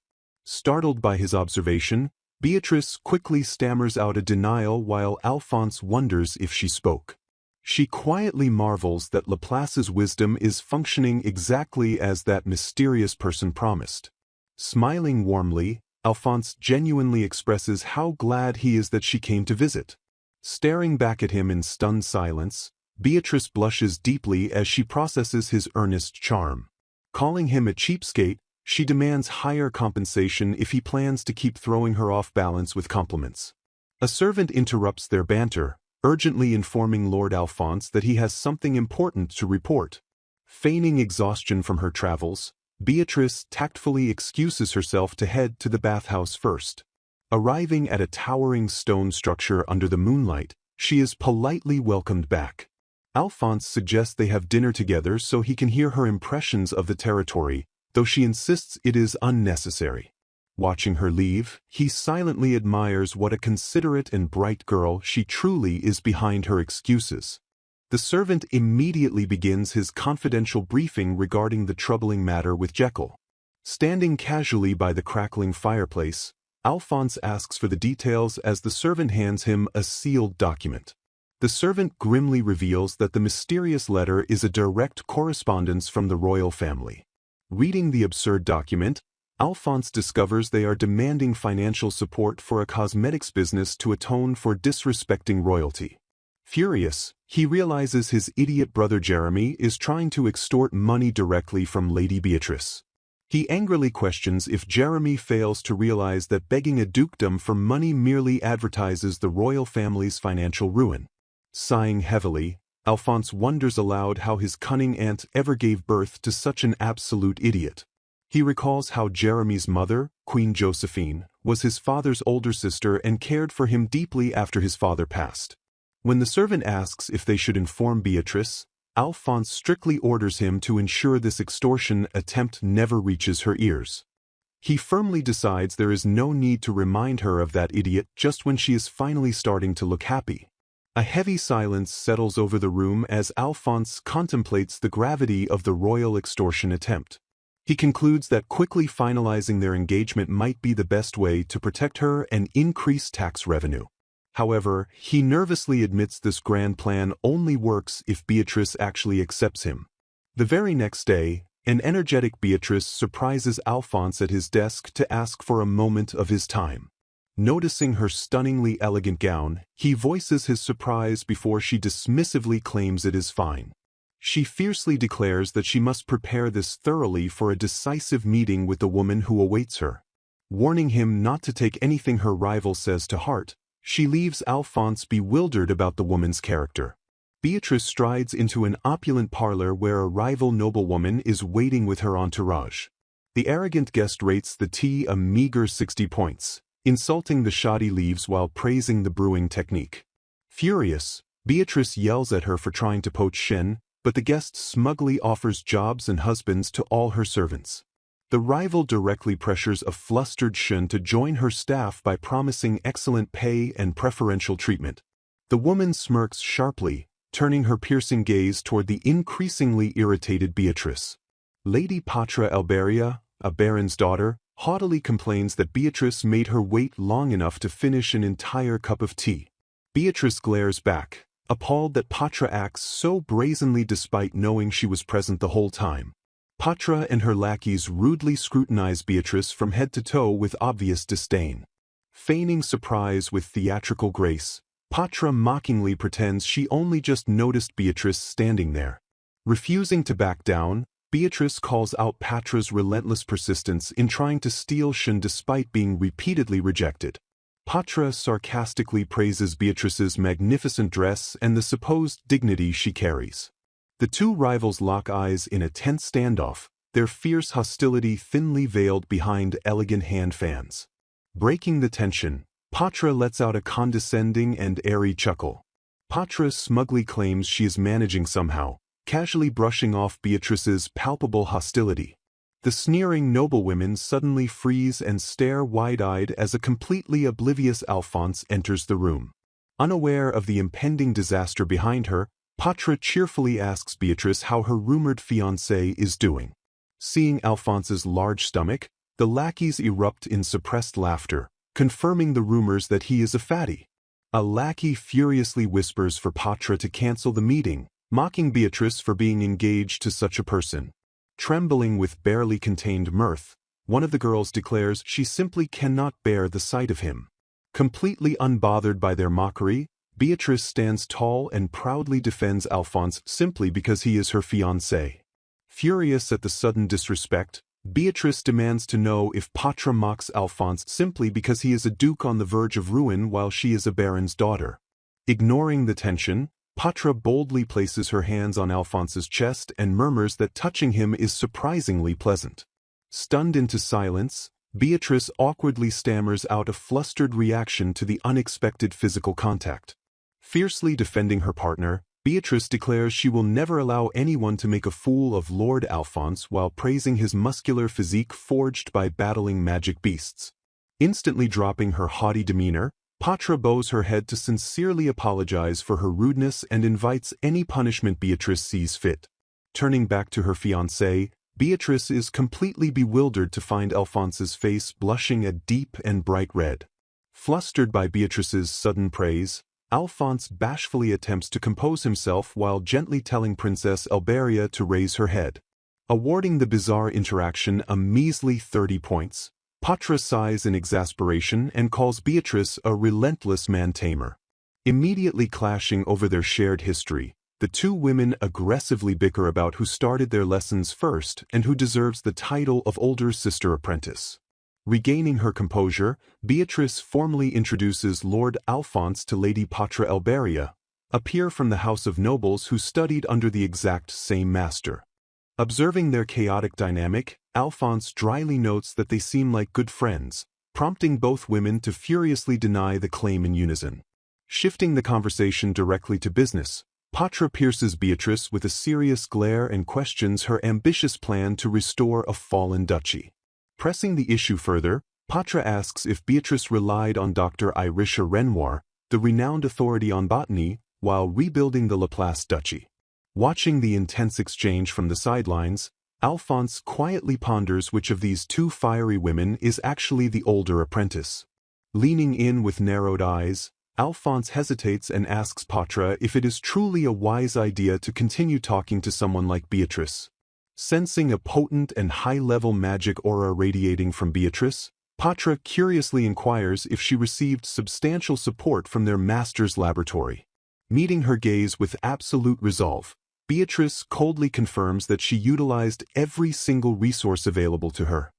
Startled by his observation, Beatrice quickly stammers out a denial while Alphonse wonders if she spoke. She quietly marvels that Laplace's wisdom is functioning exactly as that mysterious person promised. Smiling warmly, Alphonse genuinely expresses how glad he is that she came to visit. Staring back at him in stunned silence, Beatrice blushes deeply as she processes his earnest charm. Calling him a cheapskate, she demands higher compensation if he plans to keep throwing her off balance with compliments. A servant interrupts their banter, urgently informing Lord Alphonse that he has something important to report. Feigning exhaustion from her travels, Beatrice tactfully excuses herself to head to the bathhouse first. Arriving at a towering stone structure under the moonlight, she is politely welcomed back. Alphonse suggests they have dinner together so he can hear her impressions of the territory, though she insists it is unnecessary. Watching her leave, he silently admires what a considerate and bright girl she truly is behind her excuses. The servant immediately begins his confidential briefing regarding the troubling matter with Jekyll. Standing casually by the crackling fireplace, Alphonse asks for the details as the servant hands him a sealed document. The servant grimly reveals that the mysterious letter is a direct correspondence from the royal family. Reading the absurd document, Alphonse discovers they are demanding financial support for a cosmetics business to atone for disrespecting royalty. Furious, he realizes his idiot brother Jeremy is trying to extort money directly from Lady Beatrice. He angrily questions if Jeremy fails to realize that begging a dukedom for money merely advertises the royal family's financial ruin. Sighing heavily, Alphonse wonders aloud how his cunning aunt ever gave birth to such an absolute idiot. He recalls how Jeremy's mother, Queen Josephine, was his father's older sister and cared for him deeply after his father passed. When the servant asks if they should inform Beatrice, Alphonse strictly orders him to ensure this extortion attempt never reaches her ears. He firmly decides there is no need to remind her of that idiot just when she is finally starting to look happy. A heavy silence settles over the room as Alphonse contemplates the gravity of the royal extortion attempt. He concludes that quickly finalizing their engagement might be the best way to protect her and increase tax revenue. However, he nervously admits this grand plan only works if Beatrice actually accepts him. The very next day, an energetic Beatrice surprises Alphonse at his desk to ask for a moment of his time. Noticing her stunningly elegant gown, he voices his surprise before she dismissively claims it is fine. She fiercely declares that she must prepare this thoroughly for a decisive meeting with the woman who awaits her. Warning him not to take anything her rival says to heart, she leaves Alphonse bewildered about the woman's character. Beatrice strides into an opulent parlor where a rival noblewoman is waiting with her entourage. The arrogant guest rates the tea a meager 60 points, insulting the shoddy leaves while praising the brewing technique. Furious, Beatrice yells at her for trying to poach Shen, but the guest smugly offers jobs and husbands to all her servants. The rival directly pressures a flustered Shen to join her staff by promising excellent pay and preferential treatment. The woman smirks sharply, turning her piercing gaze toward the increasingly irritated Beatrice. Lady Patra Alberia, a baron's daughter, haughtily complains that Beatrice made her wait long enough to finish an entire cup of tea. Beatrice glares back, appalled that Patra acts so brazenly despite knowing she was present the whole time. Patra and her lackeys rudely scrutinize Beatrice from head to toe with obvious disdain. Feigning surprise with theatrical grace, Patra mockingly pretends she only just noticed Beatrice standing there. Refusing to back down, Beatrice calls out Patra's relentless persistence in trying to steal Shen despite being repeatedly rejected. Patra sarcastically praises Beatrice's magnificent dress and the supposed dignity she carries. The two rivals lock eyes in a tense standoff, their fierce hostility thinly veiled behind elegant hand fans. Breaking the tension, Patra lets out a condescending and airy chuckle. Patra smugly claims she is managing somehow, casually brushing off Beatrice's palpable hostility. The sneering noblewomen suddenly freeze and stare wide-eyed as a completely oblivious Alphonse enters the room. Unaware of the impending disaster behind her, Patra cheerfully asks Beatrice how her rumored fiancé is doing. Seeing Alphonse's large stomach, the lackeys erupt in suppressed laughter, confirming the rumors that he is a fatty. A lackey furiously whispers for Patra to cancel the meeting, mocking Beatrice for being engaged to such a person. Trembling with barely contained mirth, one of the girls declares she simply cannot bear the sight of him. Completely unbothered by their mockery, Beatrice stands tall and proudly defends Alphonse simply because he is her fiancé. Furious at the sudden disrespect, Beatrice demands to know if Patra mocks Alphonse simply because he is a duke on the verge of ruin while she is a baron's daughter. Ignoring the tension, Patra boldly places her hands on Alphonse's chest and murmurs that touching him is surprisingly pleasant. Stunned into silence, Beatrice awkwardly stammers out a flustered reaction to the unexpected physical contact. Fiercely defending her partner, Beatrice declares she will never allow anyone to make a fool of Lord Alphonse while praising his muscular physique forged by battling magic beasts. Instantly dropping her haughty demeanor, Patra bows her head to sincerely apologize for her rudeness and invites any punishment Beatrice sees fit. Turning back to her fiancé, Beatrice is completely bewildered to find Alphonse's face blushing a deep and bright red. Flustered by Beatrice's sudden praise, Alphonse bashfully attempts to compose himself while gently telling Princess Alberia to raise her head. Awarding the bizarre interaction a measly 30 points, Patra sighs in exasperation and calls Beatrice a relentless man-tamer. Immediately clashing over their shared history, the two women aggressively bicker about who started their lessons first and who deserves the title of older sister apprentice. Regaining her composure, Beatrice formally introduces Lord Alphonse to Lady Patra Alberia, a peer from the House of Nobles who studied under the exact same master. Observing their chaotic dynamic, Alphonse dryly notes that they seem like good friends, prompting both women to furiously deny the claim in unison. Shifting the conversation directly to business, Patra pierces Beatrice with a serious glare and questions her ambitious plan to restore a fallen duchy. Pressing the issue further, Patra asks if Beatrice relied on Dr. Irisha Renoir, the renowned authority on botany, while rebuilding the Laplace duchy. Watching the intense exchange from the sidelines, Alphonse quietly ponders which of these two fiery women is actually the older apprentice. Leaning in with narrowed eyes, Alphonse hesitates and asks Patra if it is truly a wise idea to continue talking to someone like Beatrice. Sensing a potent and high-level magic aura radiating from Beatrice, Patra curiously inquires if she received substantial support from their master's laboratory. Meeting her gaze with absolute resolve, Beatrice coldly confirms that she utilized every single resource available to her.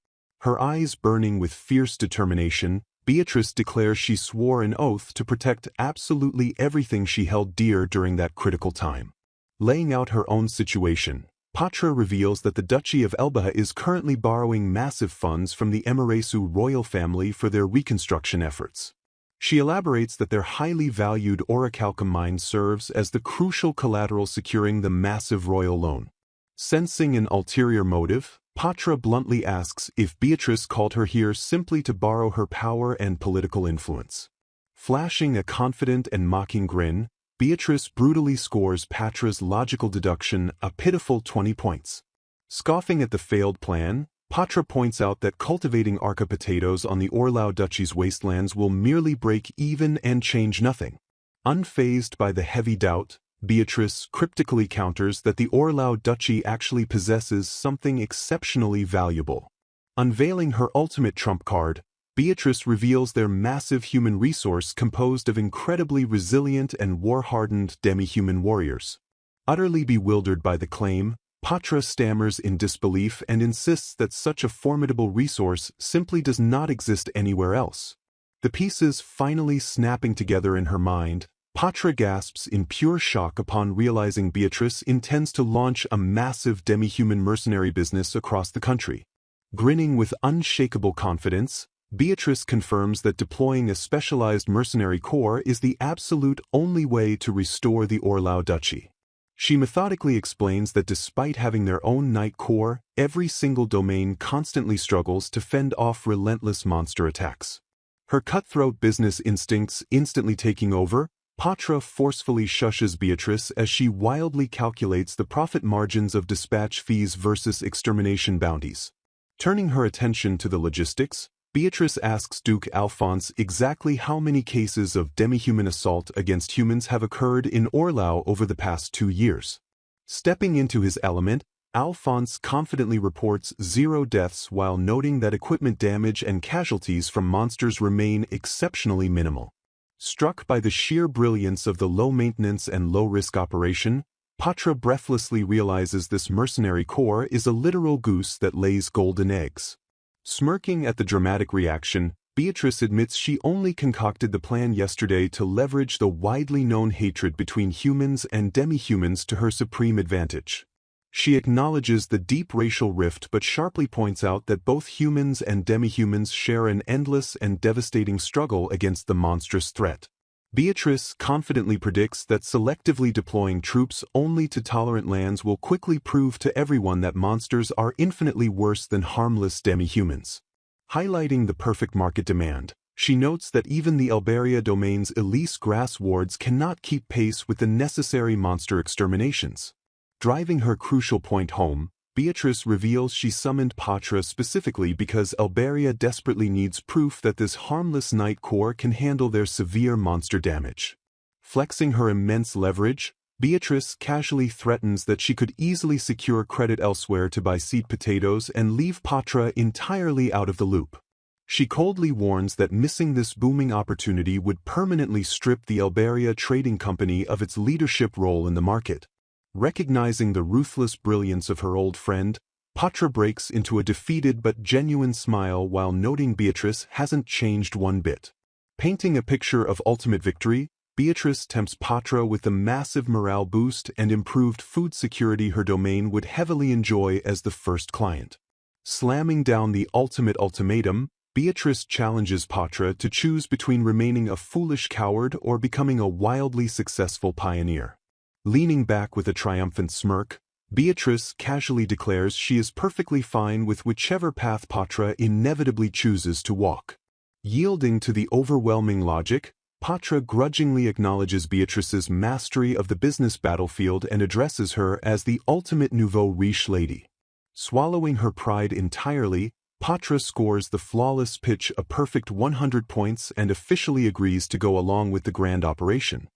Her eyes burning with fierce determination, Beatrice declares she swore an oath to protect absolutely everything she held dear during that critical time. Laying out her own situation, Patra reveals that the Duchy of Elba is currently borrowing massive funds from the Emeresu royal family for their reconstruction efforts. She elaborates that their highly valued orichalcum mine serves as the crucial collateral securing the massive royal loan. Sensing an ulterior motive, Patra bluntly asks if Beatrice called her here simply to borrow her power and political influence. Flashing a confident and mocking grin, Beatrice brutally scores Patra's logical deduction a pitiful 20 points. Scoffing at the failed plan, Patra points out that cultivating arca potatoes on the Orlau Duchy's wastelands will merely break even and change nothing. Unfazed by the heavy doubt, Beatrice cryptically counters that the Orlau Duchy actually possesses something exceptionally valuable. Unveiling her ultimate trump card, Beatrice reveals their massive human resource composed of incredibly resilient and war-hardened demi-human warriors. Utterly bewildered by the claim, Patra stammers in disbelief and insists that such a formidable resource simply does not exist anywhere else. The pieces finally snapping together in her mind, Patra gasps in pure shock upon realizing Beatrice intends to launch a massive demi-human mercenary business across the country. Grinning with unshakable confidence, Beatrice confirms that deploying a specialized mercenary corps is the absolute only way to restore the Orlau Duchy. She methodically explains that despite having their own knight corps, every single domain constantly struggles to fend off relentless monster attacks. Her cutthroat business instincts instantly taking over, Patra forcefully shushes Beatrice as she wildly calculates the profit margins of dispatch fees versus extermination bounties. Turning her attention to the logistics, Beatrice asks Duke Alphonse exactly how many cases of demi-human assault against humans have occurred in Orlau over the past 2 years. Stepping into his element, Alphonse confidently reports 0 deaths while noting that equipment damage and casualties from monsters remain exceptionally minimal. Struck by the sheer brilliance of the low-maintenance and low-risk operation, Patra breathlessly realizes this mercenary corps is a literal goose that lays golden eggs. Smirking at the dramatic reaction, Beatrice admits she only concocted the plan yesterday to leverage the widely known hatred between humans and demi-humans to her supreme advantage. She acknowledges the deep racial rift but sharply points out that both humans and demi-humans share an endless and devastating struggle against the monstrous threat. Beatrice confidently predicts that selectively deploying troops only to tolerant lands will quickly prove to everyone that monsters are infinitely worse than harmless demi-humans. Highlighting the perfect market demand, she notes that even the Elbaria domain's Elise grass wards cannot keep pace with the necessary monster exterminations. Driving her crucial point home, Beatrice reveals she summoned Patra specifically because Elbaria desperately needs proof that this harmless knight corps can handle their severe monster damage. Flexing her immense leverage, Beatrice casually threatens that she could easily secure credit elsewhere to buy seed potatoes and leave Patra entirely out of the loop. She coldly warns that missing this booming opportunity would permanently strip the Elbaria Trading Company of its leadership role in the market. Recognizing the ruthless brilliance of her old friend, Patra breaks into a defeated but genuine smile while noting Beatrice hasn't changed one bit. Painting a picture of ultimate victory, Beatrice tempts Patra with the massive morale boost and improved food security her domain would heavily enjoy as the first client. Slamming down the ultimate ultimatum, Beatrice challenges Patra to choose between remaining a foolish coward or becoming a wildly successful pioneer. Leaning back with a triumphant smirk, Beatrice casually declares she is perfectly fine with whichever path Patra inevitably chooses to walk. Yielding to the overwhelming logic, Patra grudgingly acknowledges Beatrice's mastery of the business battlefield and addresses her as the ultimate nouveau riche lady. Swallowing her pride entirely, Patra scores the flawless pitch a perfect 100 points and officially agrees to go along with the grand operation.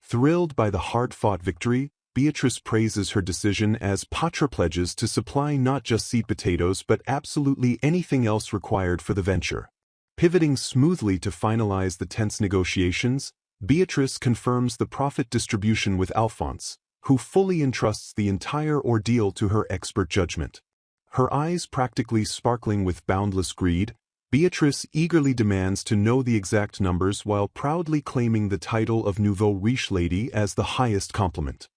Thrilled by the hard-fought victory, Beatrice praises her decision as Patra pledges to supply not just seed potatoes but absolutely anything else required for the venture. Pivoting smoothly to finalize the tense negotiations, Beatrice confirms the profit distribution with Alphonse, who fully entrusts the entire ordeal to her expert judgment. Her eyes practically sparkling with boundless greed, Beatrice eagerly demands to know the exact numbers while proudly claiming the title of nouveau riche lady as the highest compliment.